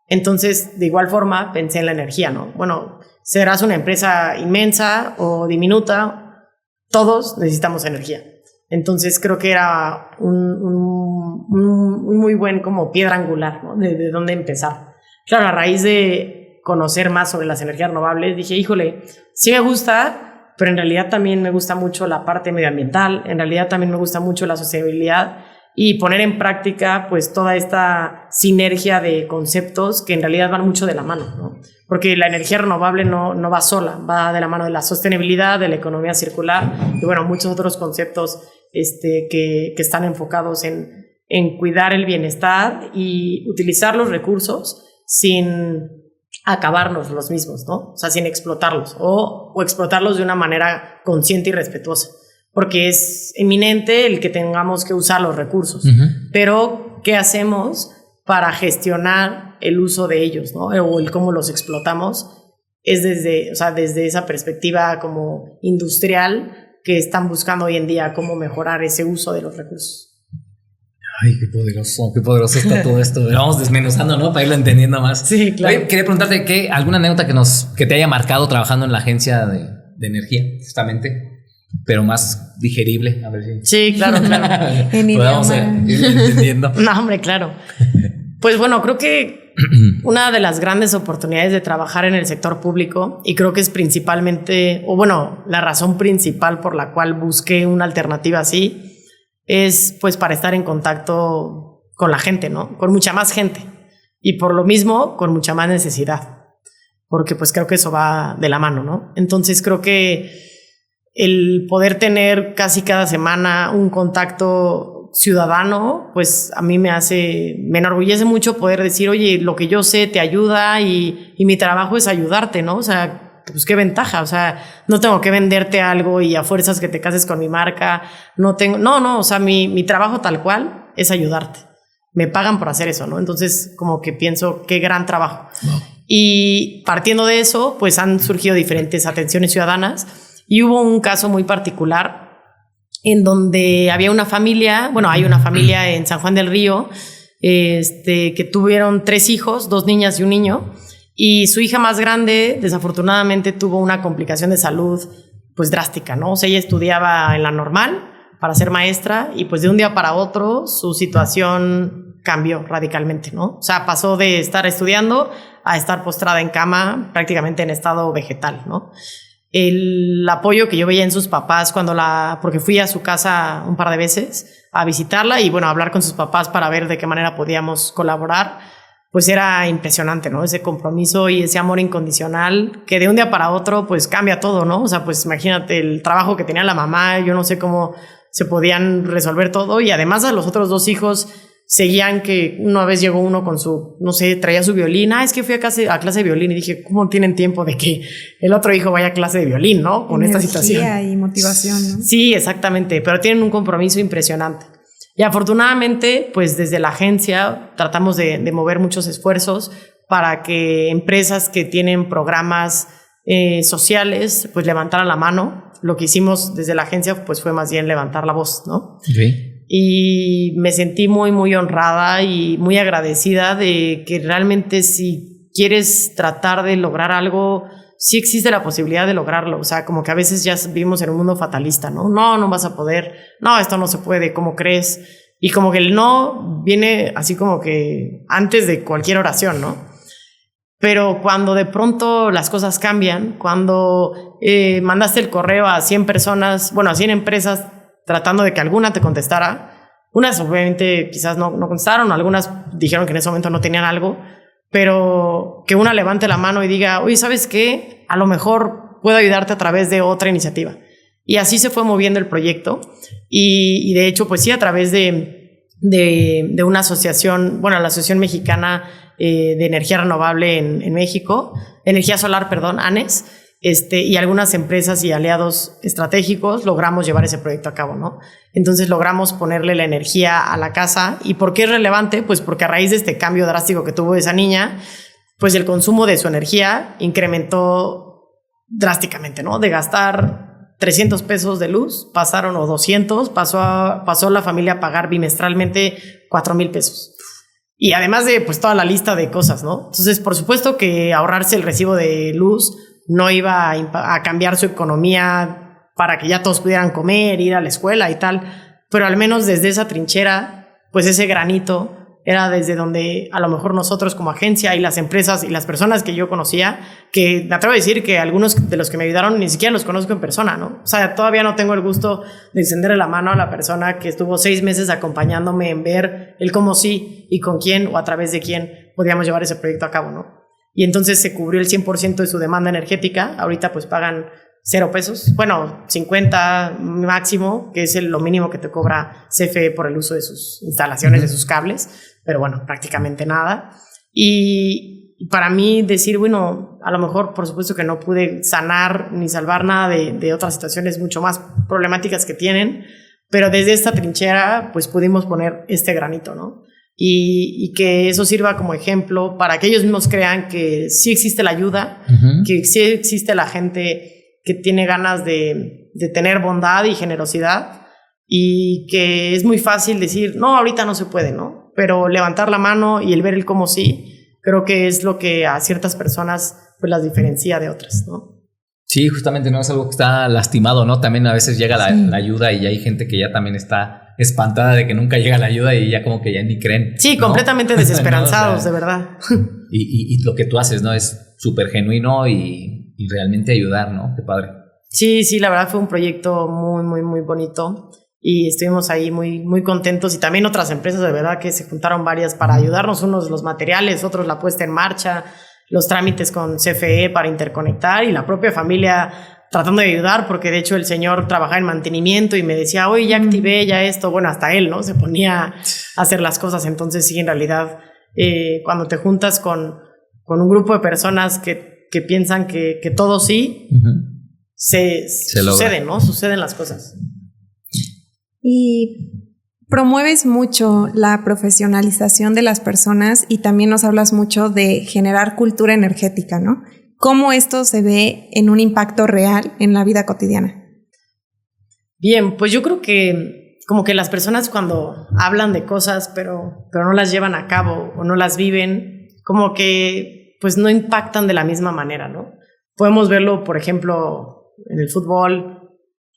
Entonces, de igual forma, pensé en la energía, ¿no? Bueno, serás una empresa inmensa o diminuta, todos necesitamos energía. Entonces, creo que era un muy buen como piedra angular, ¿no? De dónde empezar. Claro, a raíz de conocer más sobre las energías renovables, dije, híjole, sí me gusta, pero en realidad también me gusta mucho la parte medioambiental, en realidad también me gusta mucho la sostenibilidad y poner en práctica pues toda esta sinergia de conceptos que en realidad van mucho de la mano, ¿no? Porque la energía renovable no va sola, va de la mano de la sostenibilidad, de la economía circular y bueno, muchos otros conceptos que están enfocados en cuidar el bienestar y utilizar los recursos sin acabarnos los mismos, ¿no? O sea, sin explotarlos o explotarlos de una manera consciente y respetuosa, porque es eminente el que tengamos que usar los recursos, pero ¿qué hacemos para gestionar el uso de ellos, ¿no? O el cómo los explotamos es desde esa perspectiva como industrial que están buscando hoy en día cómo mejorar ese uso de los recursos. Ay, qué poderoso está todo esto. Lo vamos desmenuzando, ¿no? Para irlo entendiendo más. Sí, claro. Oye, quería preguntarte, ¿alguna anécdota que te haya marcado trabajando en la agencia de energía, justamente? Pero más digerible, a ver si... Sí, claro. Podamos ir entendiendo. No, hombre, claro. Pues bueno, creo que una de las grandes oportunidades de trabajar en el sector público, y creo que es principalmente, o bueno, la razón principal por la cual busqué una alternativa así, es pues para estar en contacto con la gente, ¿no? Con mucha más gente y por lo mismo con mucha más necesidad, porque pues creo que eso va de la mano, ¿no? Entonces creo que el poder tener casi cada semana un contacto ciudadano, pues a mí me enorgullece mucho poder decir, oye, lo que yo sé te ayuda y mi trabajo es ayudarte, ¿no? O sea, pues qué ventaja, o sea, no tengo que venderte algo y a fuerzas que te cases con mi marca, o sea, mi trabajo tal cual es ayudarte, me pagan por hacer eso, ¿no? Entonces como que pienso, qué gran trabajo. Wow. Y partiendo de eso, pues han surgido diferentes atenciones ciudadanas y hubo un caso muy particular en donde había una familia, bueno, hay una familia en San Juan del Río, que tuvieron 3 hijos, 2 niñas y un niño. Y su hija más grande, desafortunadamente, tuvo una complicación de salud, pues drástica, ¿no? O sea, ella estudiaba en la normal para ser maestra y pues de un día para otro su situación cambió radicalmente, ¿no? O sea, pasó de estar estudiando a estar postrada en cama, prácticamente en estado vegetal, ¿no? El apoyo que yo veía en sus papás porque fui a su casa un par de veces a visitarla y bueno, a hablar con sus papás para ver de qué manera podíamos colaborar, pues era impresionante, ¿no? Ese compromiso y ese amor incondicional que de un día para otro pues cambia todo, ¿no? O sea, pues imagínate el trabajo que tenía la mamá, yo no sé cómo se podían resolver todo y además a los otros 2 hijos seguían que una vez llegó uno con su, no sé, traía su violín. Es que fui a clase de violín, y dije, ¿cómo tienen tiempo de que el otro hijo vaya a clase de violín, ¿no? Con esta situación. Y motivación, ¿no? Sí, exactamente, pero tienen un compromiso impresionante. Y afortunadamente, pues desde la agencia tratamos de mover muchos esfuerzos para que empresas que tienen programas sociales, pues levantaran la mano. Lo que hicimos desde la agencia, pues fue más bien levantar la voz, ¿no? Sí. Y me sentí muy, muy honrada y muy agradecida de que realmente si quieres tratar de lograr algo, sí existe la posibilidad de lograrlo. O sea, como que a veces ya vivimos en un mundo fatalista, ¿no? No vas a poder. No, esto no se puede. ¿Cómo crees? Y como que el no viene así como que antes de cualquier oración, ¿no? Pero cuando de pronto las cosas cambian, cuando mandaste el correo a 100 personas, bueno, a 100 empresas, tratando de que alguna te contestara. Unas obviamente quizás no contestaron, algunas dijeron que en ese momento no tenían algo, pero que una levante la mano y diga, oye, ¿sabes qué? A lo mejor puedo ayudarte a través de otra iniciativa. Y así se fue moviendo el proyecto y de hecho, pues sí, a través de una asociación, bueno, la Asociación Mexicana de Energía Renovable en México, Energía Solar, perdón, ANES, y algunas empresas y aliados estratégicos logramos llevar ese proyecto a cabo, ¿no? Entonces logramos ponerle la energía a la casa. ¿Y por qué es relevante? Pues porque a raíz de este cambio drástico que tuvo esa niña, pues el consumo de su energía incrementó drásticamente, ¿no? De gastar 300 pesos de luz, pasaron o 200, pasó la familia a pagar bimestralmente 4,000 pesos. Y además de pues toda la lista de cosas, ¿no? Entonces, por supuesto que ahorrarse el recibo de luz no iba a cambiar su economía para que ya todos pudieran comer, ir a la escuela y tal, pero al menos desde esa trinchera, pues ese granito era desde donde a lo mejor nosotros como agencia y las empresas y las personas que yo conocía, que me atrevo a decir que algunos de los que me ayudaron ni siquiera los conozco en persona, ¿no? O sea, todavía no tengo el gusto de extenderle la mano a la persona que estuvo 6 meses acompañándome en ver el cómo sí y con quién o a través de quién podíamos llevar ese proyecto a cabo, ¿no? Y entonces se cubrió el 100% de su demanda energética. Ahorita pues pagan 0 pesos, bueno, 50 máximo, que es lo mínimo que te cobra CFE por el uso de sus instalaciones, de sus cables, pero bueno, prácticamente nada. Y para mí decir, bueno, a lo mejor por supuesto que no pude sanar ni salvar nada de otras situaciones mucho más problemáticas que tienen, pero desde esta trinchera pues pudimos poner este granito, ¿no? Y que eso sirva como ejemplo para que ellos mismos crean que sí existe la ayuda, que sí existe la gente que tiene ganas de tener bondad y generosidad, y que es muy fácil decir, no, ahorita no se puede, ¿no? Pero levantar la mano y el ver el cómo sí, creo que es lo que a ciertas personas pues las diferencia de otras, ¿no? Sí, justamente no es algo que está lastimado, ¿no? También a veces llega la ayuda y hay gente que ya también está espantada de que nunca llega la ayuda y ya como que ya ni creen. Sí, ¿no? Completamente desesperanzados, ¿no? O sea, de verdad. Y lo que tú haces, ¿no? Es súper genuino y realmente ayudar, ¿no? Qué padre. Sí, la verdad fue un proyecto muy, muy, muy bonito y estuvimos ahí muy, muy contentos, y también otras empresas, de verdad que se juntaron varias para ayudarnos, unos los materiales, otros la puesta en marcha, los trámites con CFE para interconectar y la propia familia tratando de ayudar, porque de hecho el señor trabajaba en mantenimiento y me decía, oye, ya activé, ya esto, bueno, hasta él, ¿no? Se ponía a hacer las cosas. Entonces sí, en realidad, cuando te juntas con un grupo de personas que piensan que todo sí, se sucede, ¿no? Suceden las cosas. Y promueves mucho la profesionalización de las personas y también nos hablas mucho de generar cultura energética, ¿no? ¿Cómo esto se ve en un impacto real en la vida cotidiana? Bien, pues yo creo que como que las personas cuando hablan de cosas pero no las llevan a cabo o no las viven, como que pues no impactan de la misma manera, ¿no? Podemos verlo, por ejemplo, en el fútbol,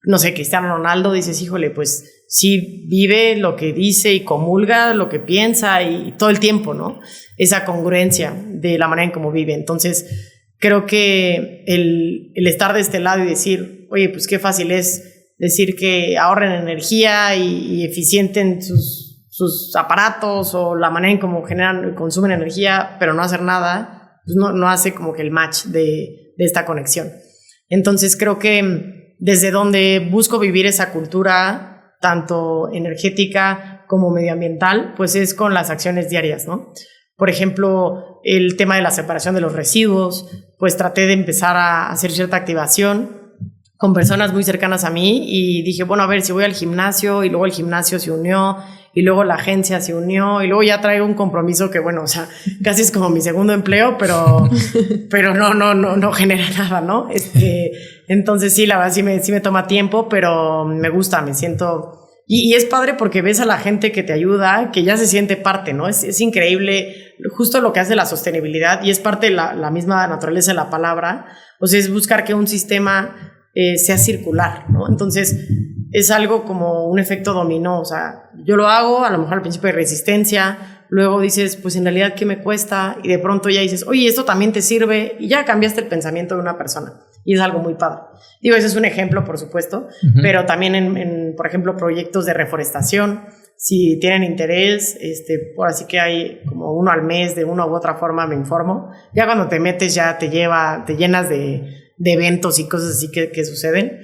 no sé, Cristiano Ronaldo, dices, híjole, pues sí vive lo que dice y comulga lo que piensa y todo el tiempo, ¿no? Esa congruencia de la manera en cómo vive. Entonces, creo que el estar de este lado y decir, oye, pues qué fácil es decir que ahorren energía y eficienten sus aparatos o la manera en cómo generan y consumen energía, pero no hacer nada, pues no hace como que el match de esta conexión. Entonces creo que desde donde busco vivir esa cultura, tanto energética como medioambiental, pues es con las acciones diarias, ¿no? Por ejemplo, el tema de la separación de los residuos, pues traté de empezar a hacer cierta activación con personas muy cercanas a mí y dije, bueno, a ver, si voy al gimnasio y luego el gimnasio se unió y luego la agencia se unió y luego ya traigo un compromiso que, bueno, o sea, casi es como mi segundo empleo, pero no genera nada, ¿no? Entonces sí, la verdad sí me toma tiempo, pero me gusta, me siento... Y es padre porque ves a la gente que te ayuda, que ya se siente parte, ¿no? Es increíble justo lo que hace la sostenibilidad y es parte de la misma naturaleza de la palabra. O sea, es buscar que un sistema sea circular, ¿no? Entonces, es algo como un efecto dominó. O sea, yo lo hago, a lo mejor al principio hay resistencia, luego dices, pues en realidad, ¿qué me cuesta? Y de pronto ya dices, oye, esto también te sirve, y ya cambiaste el pensamiento de una persona. Y es algo muy padre. Digo, ese es un ejemplo, por supuesto, pero también en, por ejemplo, proyectos de reforestación, si tienen interés, por así que hay como uno al mes, de una u otra forma me informo. Ya cuando te metes ya te llenas de eventos y cosas así que suceden.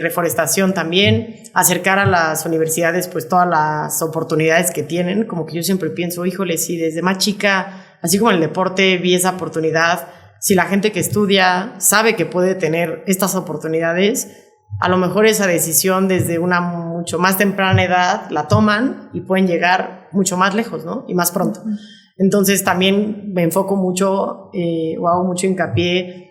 Reforestación también, acercar a las universidades pues todas las oportunidades que tienen, como que yo siempre pienso, híjole, si desde más chica, así como en el deporte vi esa oportunidad, si la gente que estudia sabe que puede tener estas oportunidades, a lo mejor esa decisión desde una mucho más temprana edad la toman y pueden llegar mucho más lejos, ¿no? Y más pronto. Entonces también me enfoco mucho o hago mucho hincapié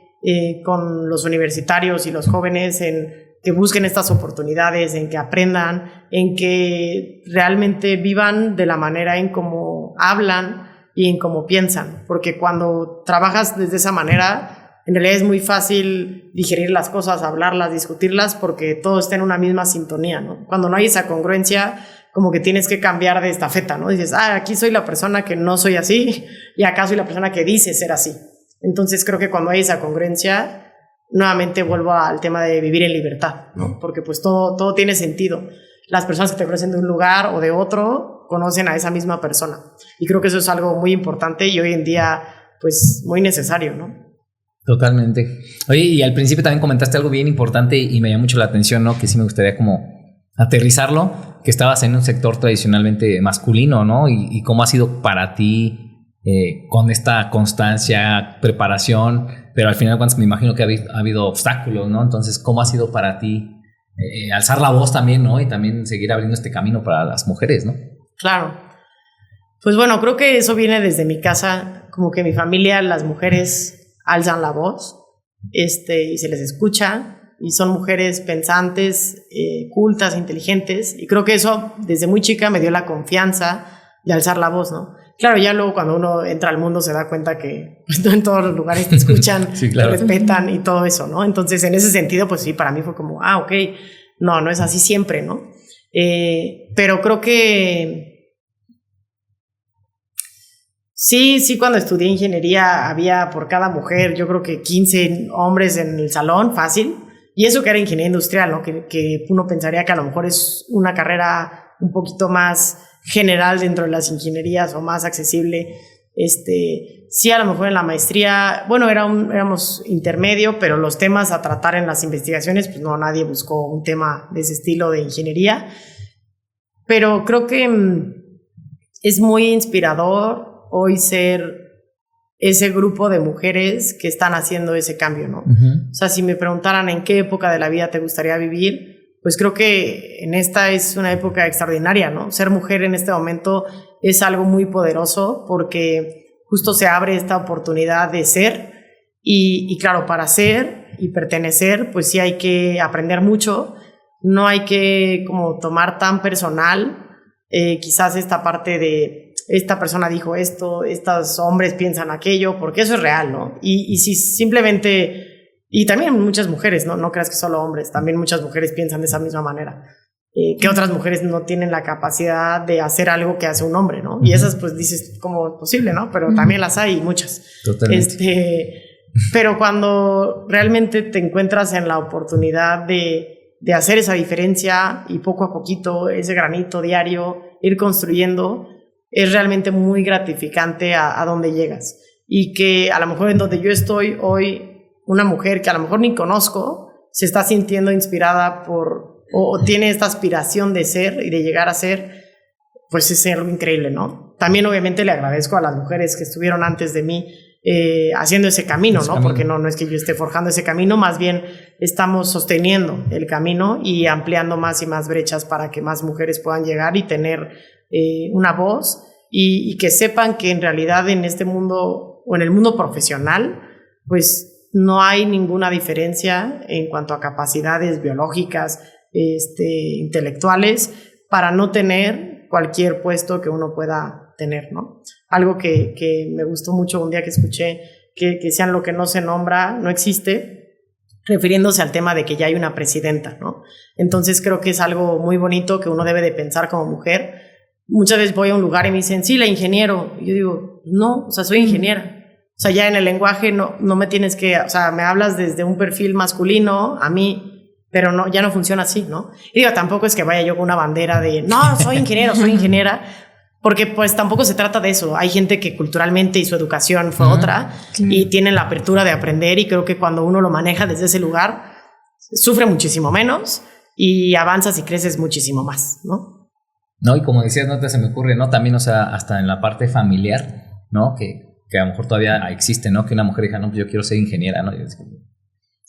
con los universitarios y los jóvenes en que busquen estas oportunidades, en que aprendan, en que realmente vivan de la manera en cómo hablan y en cómo piensan, porque cuando trabajas desde esa manera, en realidad es muy fácil digerir las cosas, hablarlas, discutirlas, porque todo está en una misma sintonía, ¿no? Cuando no hay esa congruencia, como que tienes que cambiar de estafeta, ¿no? Dices, aquí soy la persona que no soy así, y acá soy la persona que dice ser así. Entonces creo que cuando hay esa congruencia, nuevamente vuelvo al tema de vivir en libertad, ¿no? Porque pues todo tiene sentido. Las personas que te conocen de un lugar o de otro conocen a esa misma persona. Y creo que eso es algo muy importante y hoy en día pues muy necesario, ¿no? Totalmente. Oye, y al principio también comentaste algo bien importante y me llamó mucho la atención, ¿no? Que sí me gustaría como aterrizarlo, que estabas en un sector tradicionalmente masculino, ¿no? Y cómo ha sido para ti con esta constancia, preparación, pero al final de cuentas me imagino que ha habido obstáculos, ¿no? Entonces, ¿cómo ha sido para ti alzar la voz también, ¿no? Y también seguir abriendo este camino para las mujeres, ¿no? Claro. Pues bueno, creo que eso viene desde mi casa, como que mi familia, las mujeres alzan la voz, y se les escucha, y son mujeres pensantes, cultas, inteligentes, y creo que eso desde muy chica me dio la confianza de alzar la voz, ¿no? Claro, ya luego cuando uno entra al mundo se da cuenta que pues, no en todos los lugares te escuchan, sí, claro, te respetan y todo eso, ¿no? Entonces, en ese sentido, pues sí, para mí fue como, ok, no es así siempre, ¿no? Pero creo que sí, cuando estudié ingeniería había por cada mujer, yo creo que 15 hombres en el salón, fácil, y eso que era ingeniería industrial, ¿no? Que uno pensaría que a lo mejor es una carrera un poquito más general dentro de las ingenierías o más accesible. Sí, a lo mejor en la maestría, bueno, éramos intermedio, pero los temas a tratar en las investigaciones, pues no, nadie buscó un tema de ese estilo de ingeniería. Pero creo que es muy inspirador hoy ser ese grupo de mujeres que están haciendo ese cambio, ¿no? O sea, si me preguntaran en qué época de la vida te gustaría vivir, pues creo que en esta es una época extraordinaria, ¿no? Ser mujer en este momento es algo muy poderoso porque justo se abre esta oportunidad de ser y claro, para ser y pertenecer, pues sí hay que aprender mucho, no hay que como tomar tan personal quizás esta parte de esta persona dijo esto, estos hombres piensan aquello, porque eso es real, ¿no? Y si simplemente... Y también muchas mujeres, ¿no? No creas que solo hombres, también muchas mujeres piensan de esa misma manera. Que otras mujeres no tienen la capacidad de hacer algo que hace un hombre, ¿no? Y esas pues dices, ¿cómo es posible, no? Pero también las hay, muchas. Totalmente. Pero cuando realmente te encuentras en la oportunidad de hacer esa diferencia y poco a poquito, ese granito diario, ir construyendo, es realmente muy gratificante a dónde llegas. Y que a lo mejor en donde yo estoy hoy, una mujer que a lo mejor ni conozco se está sintiendo inspirada o tiene esta aspiración de ser y de llegar a ser, pues es algo increíble, ¿no? También obviamente le agradezco a las mujeres que estuvieron antes de mí haciendo ese camino, ¿no? Porque no es que yo esté forjando ese camino, más bien estamos sosteniendo el camino y ampliando más y más brechas para que más mujeres puedan llegar y tener una voz y que sepan que en realidad en este mundo o en el mundo profesional, pues no hay ninguna diferencia en cuanto a capacidades biológicas, intelectuales, para no tener cualquier puesto que uno pueda tener, ¿no? Algo que me gustó mucho un día que escuché que decían lo que no se nombra no existe, refiriéndose al tema de que ya hay una presidenta, ¿no? Entonces creo que es algo muy bonito que uno debe de pensar como mujer. Muchas veces voy a un lugar y me dicen, sí, la ingeniero. Y yo digo, no, o sea, soy ingeniera. O sea, ya en el lenguaje no me tienes que, o sea, me hablas desde un perfil masculino a mí, pero no, ya no funciona así, ¿no? Y digo, tampoco es que vaya yo con una bandera de, no, soy ingeniero, soy ingeniera, porque pues tampoco se trata de eso. Hay gente que culturalmente y su educación fue otra y tienen la apertura de aprender, y creo que cuando uno lo maneja desde ese lugar, sufre muchísimo menos y avanzas y creces muchísimo más, ¿no? No, y como decías, no te se me ocurre, ¿no? También, o sea, hasta en la parte familiar, ¿no? Que a lo mejor todavía existe, ¿no? Que una mujer diga, no, pues yo quiero ser ingeniera, ¿no?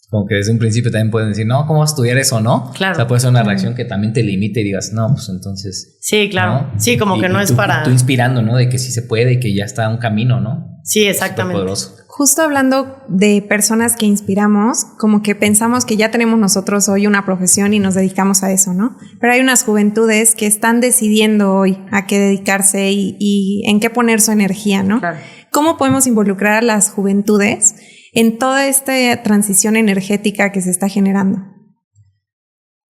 Como que desde un principio también pueden decir, no, ¿cómo vas a estudiar eso, no? Claro. O sea, puede ser una reacción que también te limite y digas, no, pues entonces... Sí, claro. ¿No? Sí, como que no es para... Tú inspirando, ¿no? De que sí se puede y que ya está un camino, ¿no? Sí, exactamente. Poderoso. Justo hablando de personas que inspiramos, como que pensamos que ya tenemos nosotros hoy una profesión y nos dedicamos a eso, ¿no? Pero hay unas juventudes que están decidiendo hoy a qué dedicarse y en qué poner su energía, ¿no? Claro. ¿Cómo podemos involucrar a las juventudes en toda esta transición energética que se está generando?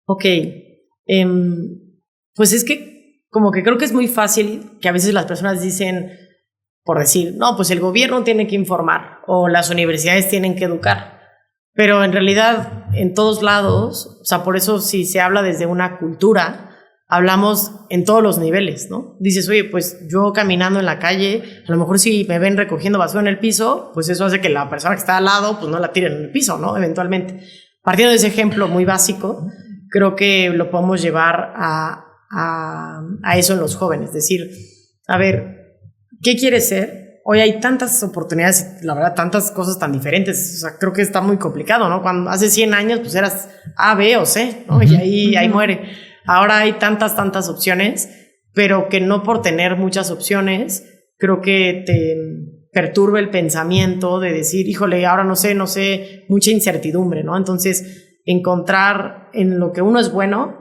Ok, pues es que como que creo que es muy fácil que a veces las personas dicen, por decir, no, pues el gobierno tiene que informar o las universidades tienen que educar, pero en realidad en todos lados, o sea, por eso si se habla desde una cultura, hablamos en todos los niveles, ¿no? Dices, oye, pues yo caminando en la calle, a lo mejor si me ven recogiendo basura en el piso, pues eso hace que la persona que está al lado, pues no la tiren en el piso, ¿no? Eventualmente. Partiendo de ese ejemplo muy básico, creo que lo podemos llevar a eso en los jóvenes. Decir, a ver, ¿qué quieres ser? Hoy hay tantas oportunidades, la verdad, tantas cosas tan diferentes. O sea, creo que está muy complicado, ¿no? Cuando hace 100 años, pues eras A, B o C, ¿no? Y ahí muere. Ahora hay tantas opciones, pero que no por tener muchas opciones, creo que te perturba el pensamiento de decir, híjole, ahora no sé, mucha incertidumbre, ¿no? Entonces, encontrar en lo que uno es bueno,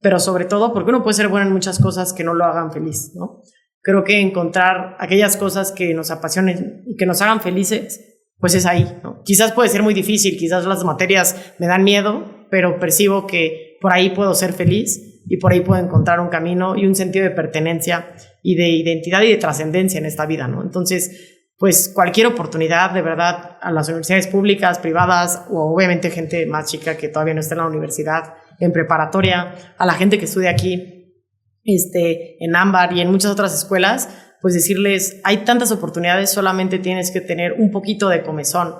pero sobre todo, porque uno puede ser bueno en muchas cosas que no lo hagan feliz, ¿no? Creo que encontrar aquellas cosas que nos apasionen y que nos hagan felices, pues es ahí, ¿no? Quizás puede ser muy difícil, quizás las materias me dan miedo, pero percibo que por ahí puedo ser feliz y por ahí puedo encontrar un camino y un sentido de pertenencia y de identidad y de trascendencia en esta vida, ¿no? Entonces, pues cualquier oportunidad, de verdad, a las universidades públicas, privadas, o obviamente gente más chica que todavía no está en la universidad, en preparatoria, a la gente que estudia aquí, en Ámbar y en muchas otras escuelas, pues decirles, hay tantas oportunidades, solamente tienes que tener un poquito de comezón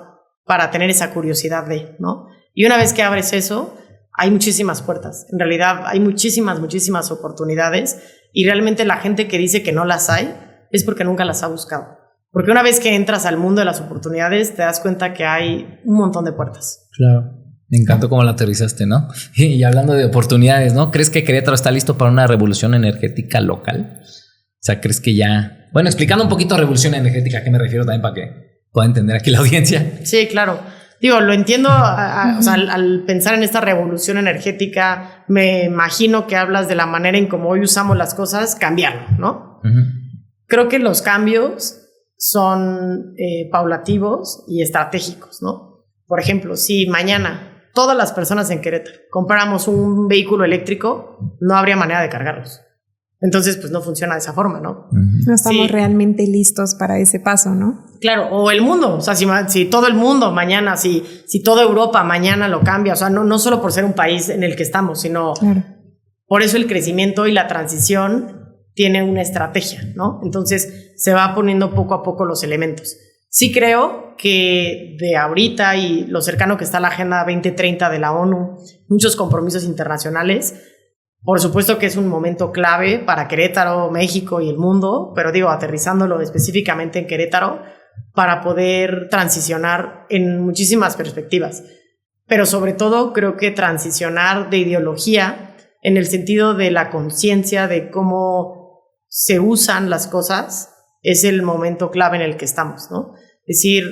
para tener esa curiosidad de, ¿no? Y una vez que abres eso, hay muchísimas puertas. En realidad hay muchísimas oportunidades, y realmente la gente que dice que no las hay es porque nunca las ha buscado. Porque una vez que entras al mundo de las oportunidades, te das cuenta que hay un montón de puertas. Claro. Me encantó cómo la aterrizaste, ¿no? Y hablando de oportunidades, ¿no? ¿Crees que Querétaro está listo para una revolución energética local? O sea, ¿crees que ya...? Bueno, explicando un poquito revolución energética, ¿a qué me refiero también para que pueda entender aquí la audiencia? Sí, claro. Digo, lo entiendo, o sea, al pensar en esta revolución energética, me imagino que hablas de la manera en cómo hoy usamos las cosas, cambiarlo, ¿no? Creo que los cambios son paulativos y estratégicos, ¿no? Por ejemplo, si mañana todas las personas en Querétaro compráramos un vehículo eléctrico, no habría manera de cargarlos. Entonces, pues no funciona de esa forma, ¿no? No estamos realmente listos para ese paso, ¿no? Claro, o el mundo, o sea, si todo el mundo mañana, si toda Europa mañana lo cambia, o sea, no solo por ser un país en el que estamos, sino por eso el crecimiento y la transición tiene una estrategia, ¿no? Entonces, se va poniendo poco a poco los elementos. Sí creo que de ahorita y lo cercano que está la Agenda 2030 de la ONU, muchos compromisos internacionales, Por supuesto que es un momento clave para Querétaro, México y el mundo, pero digo, aterrizándolo específicamente en Querétaro, para poder transicionar en muchísimas perspectivas. Pero sobre todo creo que transicionar de ideología en el sentido de la conciencia de cómo se usan las cosas es el momento clave en el que estamos, ¿no? Es decir,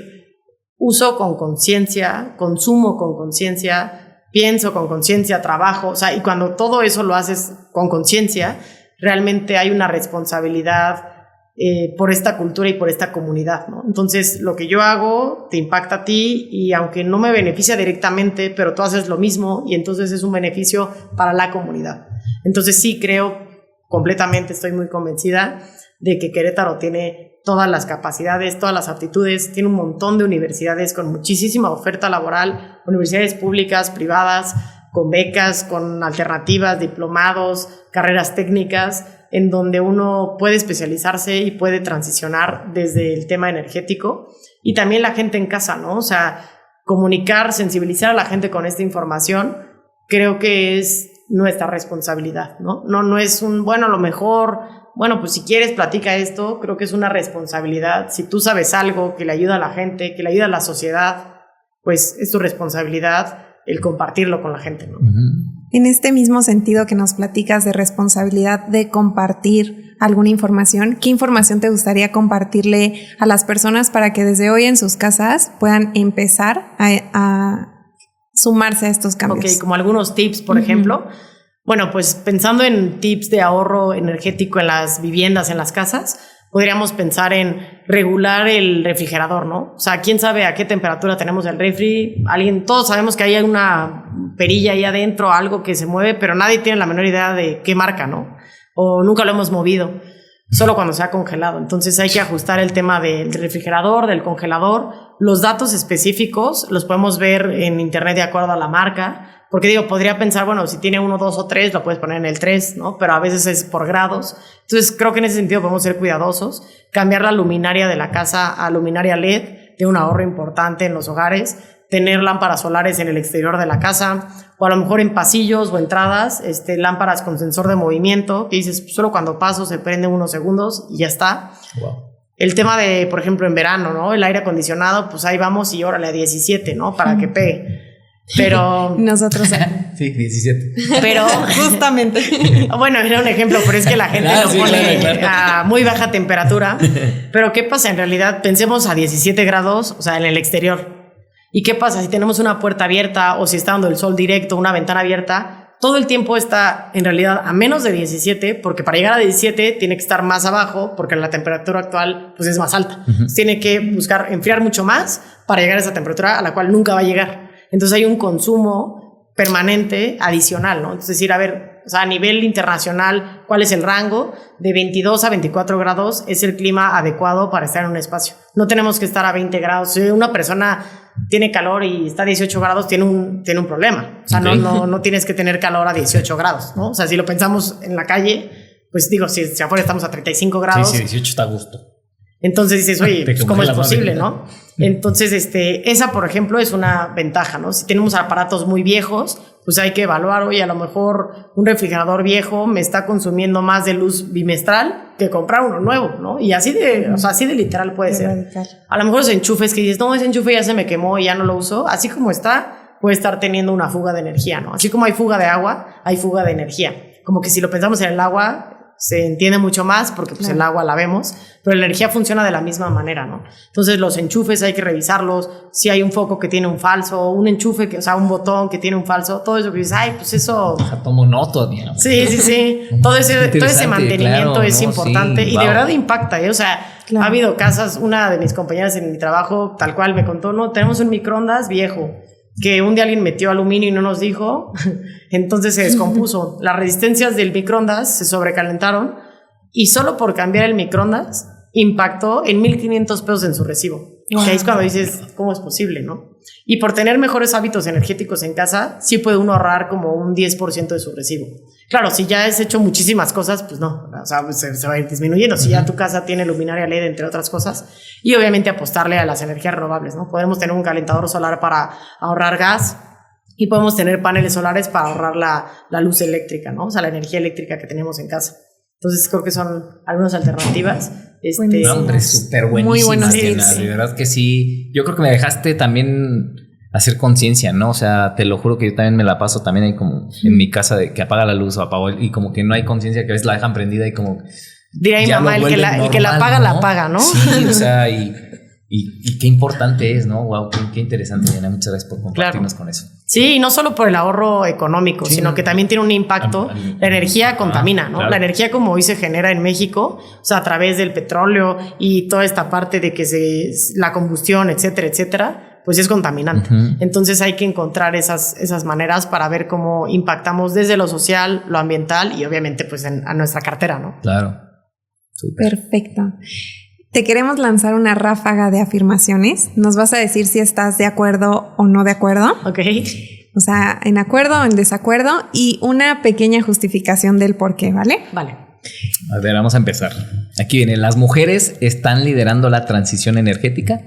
uso con conciencia, consumo con conciencia, pienso con conciencia, trabajo, o sea, y cuando todo eso lo haces con conciencia, realmente hay una responsabilidad por esta cultura y por esta comunidad, ¿no? Entonces, lo que yo hago te impacta a ti y aunque no me beneficia directamente, pero tú haces lo mismo y entonces es un beneficio para la comunidad. Entonces, sí creo completamente, estoy muy convencida de que Querétaro tiene todas las capacidades, todas las aptitudes, tiene un montón de universidades con muchísima oferta laboral, universidades públicas, privadas, con becas, con alternativas, diplomados, carreras técnicas, en donde uno puede especializarse y puede transicionar desde el tema energético. Y también la gente en casa, ¿no? O sea, comunicar, sensibilizar a la gente con esta información, creo que es nuestra responsabilidad, ¿no? No es un, bueno, a lo mejor, bueno, pues si quieres platica esto, creo que es una responsabilidad. Si tú sabes algo que le ayuda a la gente, que le ayuda a la sociedad, pues es tu responsabilidad el compartirlo con la gente, ¿no? En este mismo sentido que nos platicas de responsabilidad de compartir alguna información, ¿qué información te gustaría compartirle a las personas para que desde hoy en sus casas puedan empezar a sumarse a estos cambios? Ok, como algunos tips, por ejemplo. Bueno, pues pensando en tips de ahorro energético en las viviendas, en las casas, podríamos pensar en regular el refrigerador, ¿no? O sea, ¿quién sabe a qué temperatura tenemos el refri? Todos sabemos que hay una perilla ahí adentro, algo que se mueve, pero nadie tiene la menor idea de qué marca, ¿no? O nunca lo hemos movido, solo cuando se ha congelado. Entonces hay que ajustar el tema del refrigerador, del congelador. Los datos específicos los podemos ver en internet de acuerdo a la marca. Porque digo, podría pensar, bueno, si tiene 1, 2 o 3, lo puedes poner en el 3, ¿no? Pero a veces es por grados. Entonces, creo que en ese sentido podemos ser cuidadosos. Cambiar la luminaria de la casa a luminaria LED, de un ahorro importante en los hogares. Tener lámparas solares en el exterior de la casa, o a lo mejor en pasillos o entradas, lámparas con sensor de movimiento, que dices, solo cuando paso se prende unos segundos y ya está. Wow. El tema de, por ejemplo, en verano, ¿no? El aire acondicionado, pues ahí vamos y órale a 17, ¿no? Para que pegue. Pero nosotros sí, 17. Pero justamente. Bueno, era un ejemplo, pero es que la gente lo pone a muy baja temperatura. Pero ¿qué pasa? En realidad, pensemos a 17 grados, o sea, en el exterior. ¿Y qué pasa si tenemos una puerta abierta o si está dando el sol directo, una ventana abierta? Todo el tiempo está en realidad a menos de 17, porque para llegar a 17 tiene que estar más abajo, porque la temperatura actual pues es más alta. Tiene que buscar enfriar mucho más para llegar a esa temperatura a la cual nunca va a llegar. Entonces hay un consumo permanente adicional, ¿no? Es decir, a ver, o sea, a nivel internacional, ¿cuál es el rango? De 22 a 24 grados es el clima adecuado para estar en un espacio. No tenemos que estar a 20 grados. Si una persona tiene calor y está a 18 grados, tiene un problema. O sea, okay. no tienes que tener calor a 18 grados, ¿no? O sea, si lo pensamos en la calle, pues digo, si afuera estamos a 35 grados. Sí, 18 está a gusto. Entonces dices, oye, pues ¿cómo es posible, no? Entonces, esa, por ejemplo, es una ventaja, ¿no? Si tenemos aparatos muy viejos, pues hay que evaluar, oye, a lo mejor un refrigerador viejo me está consumiendo más de luz bimestral que comprar uno nuevo, ¿no? Y así de literal puede ser. Radical. A lo mejor los enchufes que dices, no, ese enchufe ya se me quemó y ya no lo uso, así como está, puede estar teniendo una fuga de energía, ¿no? Así como hay fuga de agua, hay fuga de energía. Como que si lo pensamos en el agua, se entiende mucho más porque pues, el agua la vemos, pero la energía funciona de la misma manera, ¿no? Entonces los enchufes hay que revisarlos, si hay un foco que tiene un falso, un enchufe, un botón que tiene un falso, todo eso que dices, ay, pues eso... Tomo nota, digamos. Sí. Todo ese mantenimiento es importante y de verdad impacta, ¿eh? O sea, ha habido casas, una de mis compañeras en mi trabajo tal cual me contó, no, tenemos un microondas viejo, que un día alguien metió aluminio y no nos dijo, entonces se descompuso. Las resistencias del microondas se sobrecalentaron y solo por cambiar el microondas impactó en 1,500 pesos en su recibo. Wow. Que ahí es cuando dices, ¿cómo es posible, no? Y por tener mejores hábitos energéticos en casa, sí puede uno ahorrar como un 10% de su recibo. Claro, si ya has hecho muchísimas cosas, pues no, o sea, se va a ir disminuyendo. Si ya tu casa tiene luminaria LED, entre otras cosas, y obviamente apostarle a las energías renovables, ¿no? Podemos tener un calentador solar para ahorrar gas y podemos tener paneles solares para ahorrar la luz eléctrica, ¿no? O sea, la energía eléctrica que tenemos en casa. Entonces creo que son algunas alternativas. No, hombre, súper buenísimas. Muy buenos Diana, tips. de verdad que sí. Yo creo que me dejaste también hacer conciencia, ¿no? O sea, te lo juro que yo también me la paso también ahí como en mi casa de que apaga la luz o apagó y como que no hay conciencia, que a veces la dejan prendida y como... Diría mi mamá, el que la apaga, ¿no? La apaga, ¿no? Sí, o sea, y qué importante es, ¿no? Wow, qué interesante, Diana. Muchas gracias por compartirnos con eso. Sí, y no solo por el ahorro económico, sino que también tiene un impacto. La energía contamina, ¿no? Claro. La energía como hoy se genera en México, o sea, a través del petróleo y toda esta parte de que la combustión, etcétera, etcétera, pues es contaminante. Entonces hay que encontrar esas maneras para ver cómo impactamos desde lo social, lo ambiental y obviamente pues a nuestra cartera, ¿no? Claro. Super. Perfecto. Te queremos lanzar una ráfaga de afirmaciones. Nos vas a decir si estás de acuerdo o no de acuerdo. Ok. O sea, en acuerdo o en desacuerdo y una pequeña justificación del por qué, ¿vale? Vale. A ver, vamos a empezar. Aquí viene, ¿las mujeres están liderando la transición energética?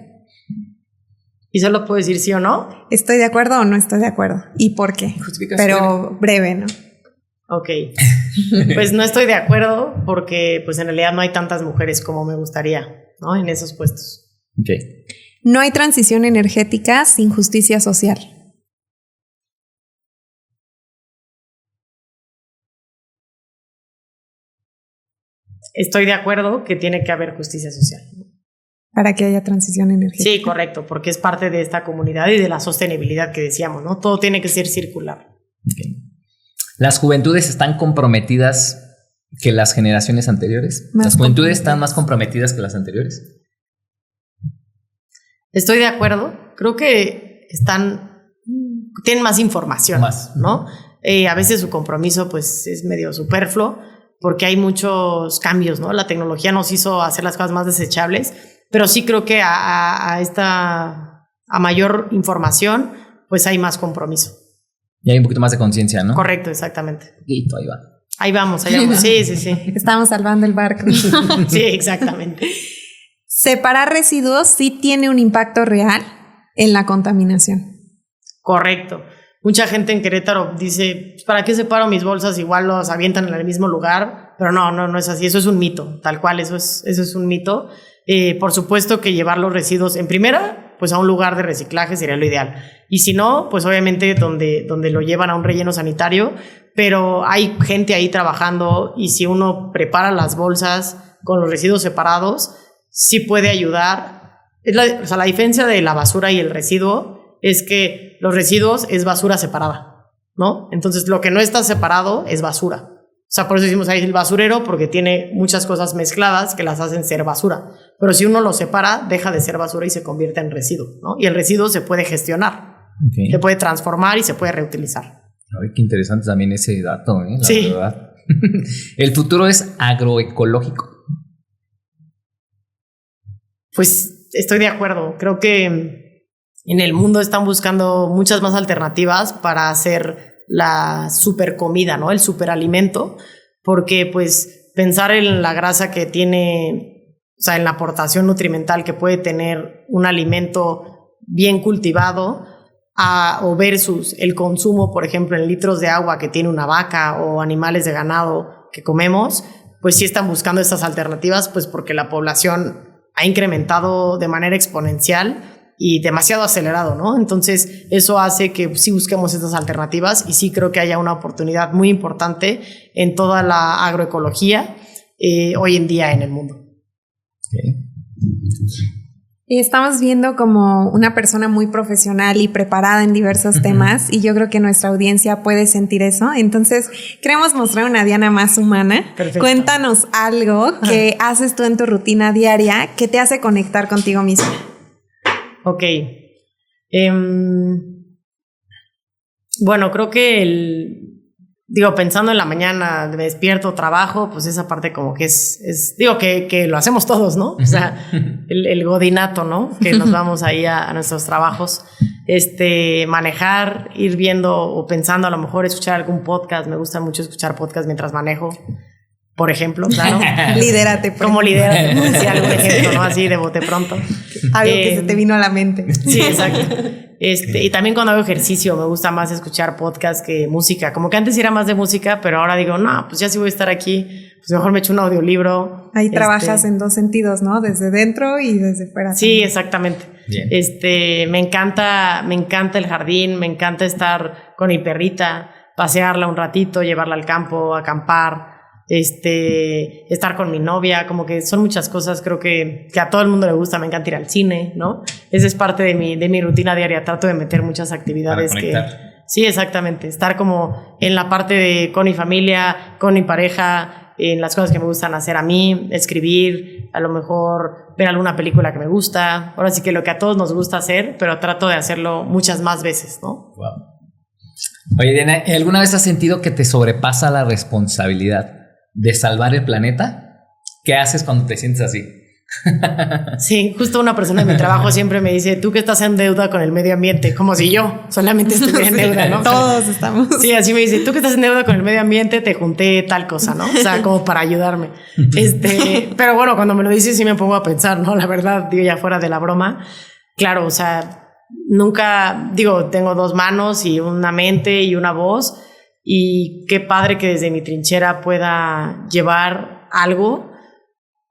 ¿Y solo puedo decir sí o no? ¿Estoy de acuerdo o no estoy de acuerdo? ¿Y por qué? Pero breve, ¿no? Ok, pues no estoy de acuerdo porque pues en realidad no hay tantas mujeres como me gustaría, ¿no? En esos puestos. Ok. No hay transición energética sin justicia social. Estoy de acuerdo que tiene que haber justicia social. Para que haya transición energética. Sí, correcto, porque es parte de esta comunidad y de la sostenibilidad que decíamos, ¿no? Todo tiene que ser circular. Okay. ¿Las juventudes están comprometidas que las generaciones anteriores? ¿Las juventudes están más comprometidas que las anteriores? Estoy de acuerdo. Creo que tienen más información, ¿no? A veces su compromiso pues es medio superfluo porque hay muchos cambios, ¿no? La tecnología nos hizo hacer las cosas más desechables, pero sí creo que a mayor información pues hay más compromiso. Y hay un poquito más de conciencia, ¿no? Correcto, exactamente. Poquito, ahí va. Ahí vamos. Sí. Estamos salvando el barco. Sí, exactamente. Separar residuos sí tiene un impacto real en la contaminación. Correcto. Mucha gente en Querétaro dice, ¿para qué separo mis bolsas? Igual los avientan en el mismo lugar. Pero no es así. Eso es un mito, tal cual. Eso es un mito. Por supuesto que llevar los residuos en primera, pues a un lugar de reciclaje sería lo ideal. Y si no, pues obviamente donde lo llevan a un relleno sanitario, pero hay gente ahí trabajando y si uno prepara las bolsas con los residuos separados, sí puede ayudar. La diferencia de la basura y el residuo es que los residuos es basura separada, ¿no? Entonces lo que no está separado es basura. O sea, por eso decimos ahí el basurero, porque tiene muchas cosas mezcladas que las hacen ser basura. Pero si uno lo separa, deja de ser basura y se convierte en residuo, ¿no? Y el residuo se puede gestionar, se puede transformar y se puede reutilizar. Ay, qué interesante también ese dato, la sí. verdad. ¿El futuro es agroecológico? Pues estoy de acuerdo. Creo que en el mundo están buscando muchas más alternativas para hacer la super comida, ¿no? El superalimento, porque pues pensar en la grasa que tiene, o sea, en la aportación nutrimental que puede tener un alimento bien cultivado o versus el consumo, por ejemplo, en litros de agua que tiene una vaca o animales de ganado que comemos, pues sí están buscando estas alternativas, pues porque la población ha incrementado de manera exponencial y demasiado acelerado, ¿no? Entonces eso hace que sí busquemos estas alternativas y sí creo que haya una oportunidad muy importante en toda la agroecología hoy en día en el mundo. Okay. Y estamos viendo como una persona muy profesional y preparada en diversos temas y yo creo que nuestra audiencia puede sentir eso. Entonces queremos mostrar una Diana más humana. Perfecto. Cuéntanos algo que haces tú en tu rutina diaria que te hace conectar contigo misma. Ok. Bueno, creo que pensando en la mañana, me despierto, trabajo, pues esa parte como que digo que lo hacemos todos, ¿no? O sea, el godinato, ¿no? Que nos vamos ahí a nuestros trabajos. Manejar, ir viendo o pensando, a lo mejor escuchar algún podcast. Me gusta mucho escuchar podcast mientras manejo, por ejemplo, claro. Lidérate. Como lidérate, decía algún ejemplo, ¿no? Así de bote pronto. Algo que se te vino a la mente. Sí, exacto. Y también cuando hago ejercicio me gusta más escuchar podcast que música. Como que antes era más de música, pero ahora digo, no, pues ya si voy a estar aquí, pues mejor me echo un audiolibro. Ahí trabajas en dos sentidos, ¿no? Desde dentro y desde fuera. Sí, también. Exactamente. Bien. Me encanta el jardín, me encanta estar con mi perrita, pasearla un ratito, llevarla al campo, acampar, estar con mi novia, como que son muchas cosas, creo que a todo el mundo le gusta. Me encanta ir al cine, ¿no? Esa es parte de mi rutina diaria, trato de meter muchas actividades sí, exactamente, estar como en la parte con mi familia, con mi pareja, en las cosas que me gustan hacer a mí, escribir, a lo mejor ver alguna película que me gusta, ahora sí que lo que a todos nos gusta hacer, pero trato de hacerlo muchas más veces, ¿no? Wow. Oye, Diana, ¿alguna vez has sentido que te sobrepasa la responsabilidad de salvar el planeta? ¿Qué haces cuando te sientes así? Sí, justo una persona de mi trabajo siempre me dice, tú que estás en deuda con el medio ambiente, como si yo solamente estuviera en deuda, ¿no? Todos estamos. Sí, así me dice, tú que estás en deuda con el medio ambiente, te junté tal cosa, ¿no? O sea, como para ayudarme. Pero bueno, cuando me lo dices sí me pongo a pensar, ¿no? La verdad, digo, ya fuera de la broma, claro, o sea, nunca, digo, tengo dos manos y una mente y una voz, y qué padre que desde mi trinchera pueda llevar algo,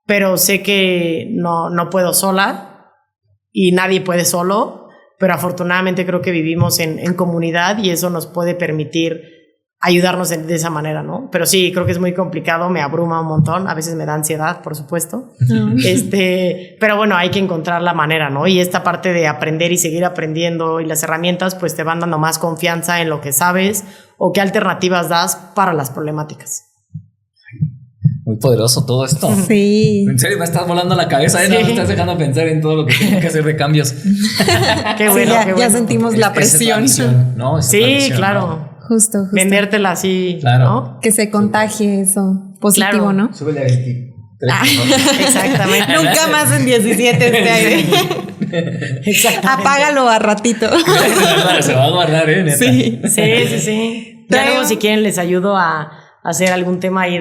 pero sé que no puedo sola y nadie puede solo, pero afortunadamente creo que vivimos en comunidad y eso nos puede permitir ayudarnos de esa manera, ¿no? Pero sí, creo que es muy complicado, me abruma un montón, a veces me da ansiedad, por supuesto. Pero bueno, hay que encontrar la manera, ¿no? Y esta parte de aprender y seguir aprendiendo y las herramientas pues te van dando más confianza en lo que sabes o qué alternativas das para las problemáticas. Muy poderoso todo esto. Sí. En serio, me estás volando la cabeza, Sí. No me estás dejando pensar en todo lo que tengo que hacer de cambios. Qué bueno, sí, qué bueno. Ya sentimos la presión. Esa es la visión, ¿no? Esa es la Sí, visión, claro. ¿no? Justo. Vendértela así, Claro. ¿no? Que se contagie eso positivo, Claro. ¿no? Súbele a 23. Exactamente. Nunca más en 17 este aire. Exactamente. Apágalo a ratito. Se va a guardar, neta. Sí. Sí. Ya luego, si quieren, les ayudo a hacer algún tema ahí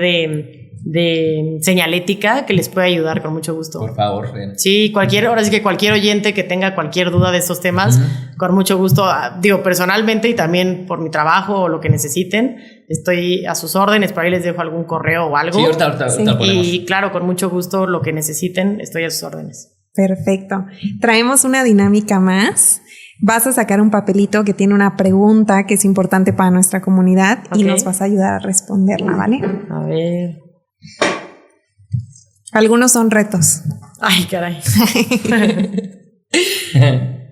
de señalética que les puede ayudar con mucho gusto. Por favor, ven. Sí, ahora sí que cualquier oyente que tenga cualquier duda de estos temas, con mucho gusto, digo, personalmente y también por mi trabajo o lo que necesiten, estoy a sus órdenes, por ahí les dejo algún correo o algo. Sí, ahorita ponemos. Y claro, con mucho gusto, lo que necesiten, estoy a sus órdenes. Perfecto. Traemos una dinámica más. Vas a sacar un papelito que tiene una pregunta que es importante para nuestra comunidad y nos vas a ayudar a responderla, ¿vale? A ver. Algunos son retos. Ay, caray.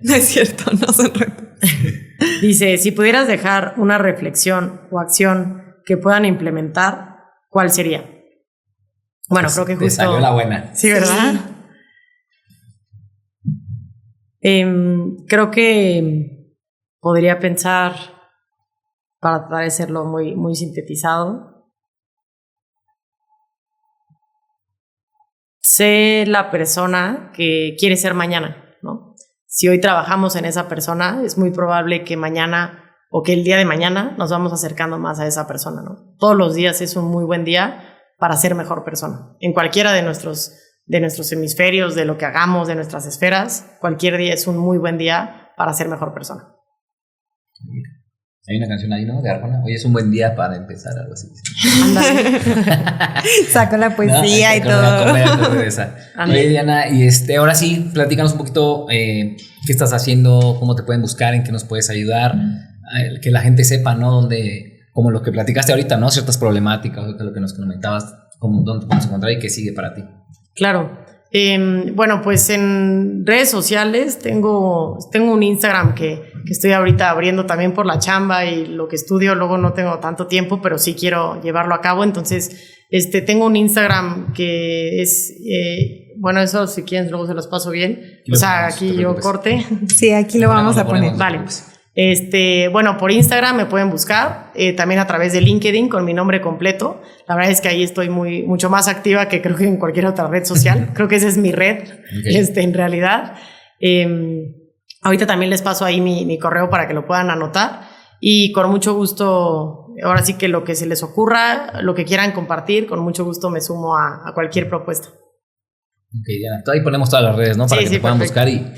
No es cierto, no son retos. Dice, si pudieras dejar una reflexión o acción que puedan implementar, ¿cuál sería? Bueno, Pues creo que te justo... salió la buena. Sí, ¿verdad? Creo que podría pensar, para tratar de hacerlo muy, muy sintetizado, sé la persona que quiere ser mañana, ¿no? Si hoy trabajamos en esa persona, es muy probable que mañana o que el día de mañana nos vamos acercando más a esa persona, ¿no? Todos los días es un muy buen día para ser mejor persona. En cualquiera de nuestros hemisferios, de lo que hagamos, de nuestras esferas, cualquier día es un muy buen día para ser mejor persona. Hay una canción ahí, ¿no? De Arjona. Hoy es un buen día para empezar, algo así. Saco la poesía y todo. Oye, Diana, y ahora sí, platícanos un poquito qué estás haciendo, cómo te pueden buscar, en qué nos puedes ayudar, que la gente sepa, ¿no? Dónde, como lo que platicaste ahorita, ¿no? Ciertas problemáticas, lo que nos comentabas, dónde te podemos encontrar y qué sigue para ti. Claro. Bueno, pues en redes sociales tengo un Instagram que estoy ahorita abriendo también por la chamba y lo que estudio, luego no tengo tanto tiempo, pero sí quiero llevarlo a cabo. Entonces, tengo un Instagram que es, bueno, eso si quieren luego se los paso bien. O sea, aquí yo corte. Sí, aquí lo vamos a poner. Vale. Bueno, por Instagram me pueden buscar, también a través de LinkedIn con mi nombre completo. La verdad es que ahí estoy mucho más activa que creo que en cualquier otra red social. Creo que esa es mi red, en realidad. Ahorita también les paso ahí mi correo para que lo puedan anotar y con mucho gusto, ahora sí que lo que se les ocurra, lo que quieran compartir, con mucho gusto me sumo a cualquier propuesta. Ok, Diana, ahí ponemos todas las redes, ¿no? Para que te puedan buscar y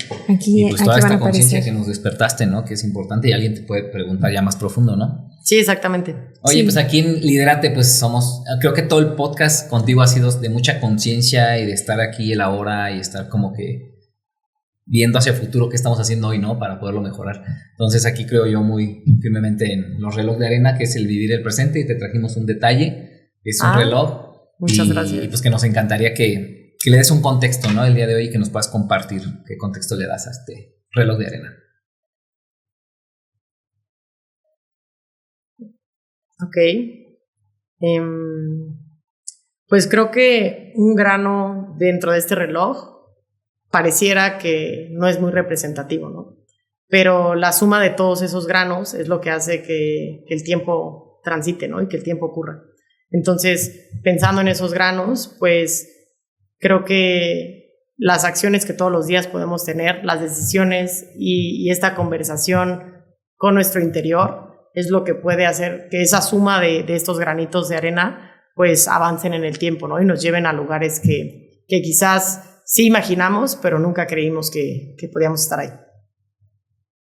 pues toda esta conciencia que nos despertaste, ¿no? Que es importante y alguien te puede preguntar ya más profundo, ¿no? Sí, exactamente. Oye, sí. Pues aquí en Lidérate, pues creo que todo el podcast contigo ha sido de mucha conciencia y de estar aquí el ahora y estar como que viendo hacia el futuro qué estamos haciendo hoy, ¿no? Para poderlo mejorar. Entonces aquí creo yo muy firmemente en los relojes de arena, que es el vivir el presente, y te trajimos un detalle, es un reloj. Muchas gracias. Y pues que nos encantaría que le des un contexto, ¿no? El día de hoy, que nos puedas compartir qué contexto le das a este reloj de arena. Ok. Pues creo que un grano dentro de este reloj pareciera que no es muy representativo, ¿no? Pero la suma de todos esos granos es lo que hace que el tiempo transite, ¿no? Y que el tiempo ocurra. Entonces, pensando en esos granos, pues creo que las acciones que todos los días podemos tener, las decisiones y esta conversación con nuestro interior es lo que puede hacer que esa suma de estos granitos de arena pues avancen en el tiempo, ¿no? Y nos lleven a lugares que quizás sí imaginamos, pero nunca creímos que podíamos estar ahí.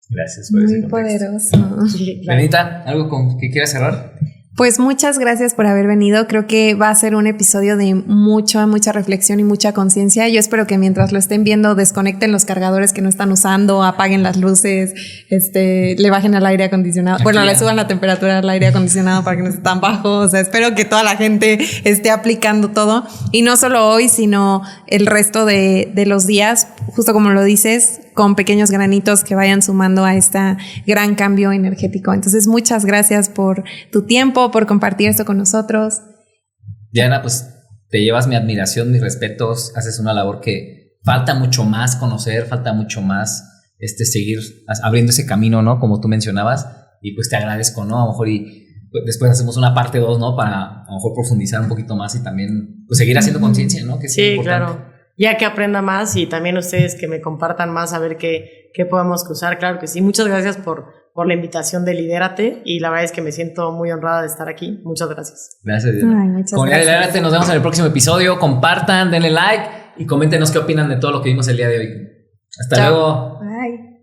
Gracias por ese contexto. Muy poderoso. Sí, claro. Benita, ¿algo con que quieras cerrar? Pues muchas gracias por haber venido. Creo que va a ser un episodio de mucha reflexión y mucha conciencia. Yo espero que mientras lo estén viendo desconecten los cargadores que no están usando, apaguen las luces, le bajen al aire acondicionado. Bueno, le suban la temperatura al aire acondicionado para que no esté tan bajo. O sea, espero que toda la gente esté aplicando todo. Y no solo hoy, sino el resto de los días, justo como lo dices, con pequeños granitos que vayan sumando a este gran cambio energético. Entonces, muchas gracias por tu tiempo, por compartir esto con nosotros. Diana, pues te llevas mi admiración, mis respetos, haces una labor que falta mucho más conocer, falta mucho más seguir abriendo ese camino, ¿no? Como tú mencionabas, y pues te agradezco, ¿no? A lo mejor y después hacemos una parte 2, ¿no? Para a lo mejor profundizar un poquito más y también pues seguir haciendo conciencia, ¿no? Que sí, claro. Ya que aprenda más y también ustedes que me compartan más a ver qué podemos cruzar. Claro que sí. Muchas gracias por la invitación de Lidérate y la verdad es que me siento muy honrada de estar aquí. Muchas gracias. Gracias, Diana. Comunidad de Lidérate, nos vemos en el próximo episodio. Compartan, denle like y coméntenos qué opinan de todo lo que vimos el día de hoy. Hasta luego. Bye.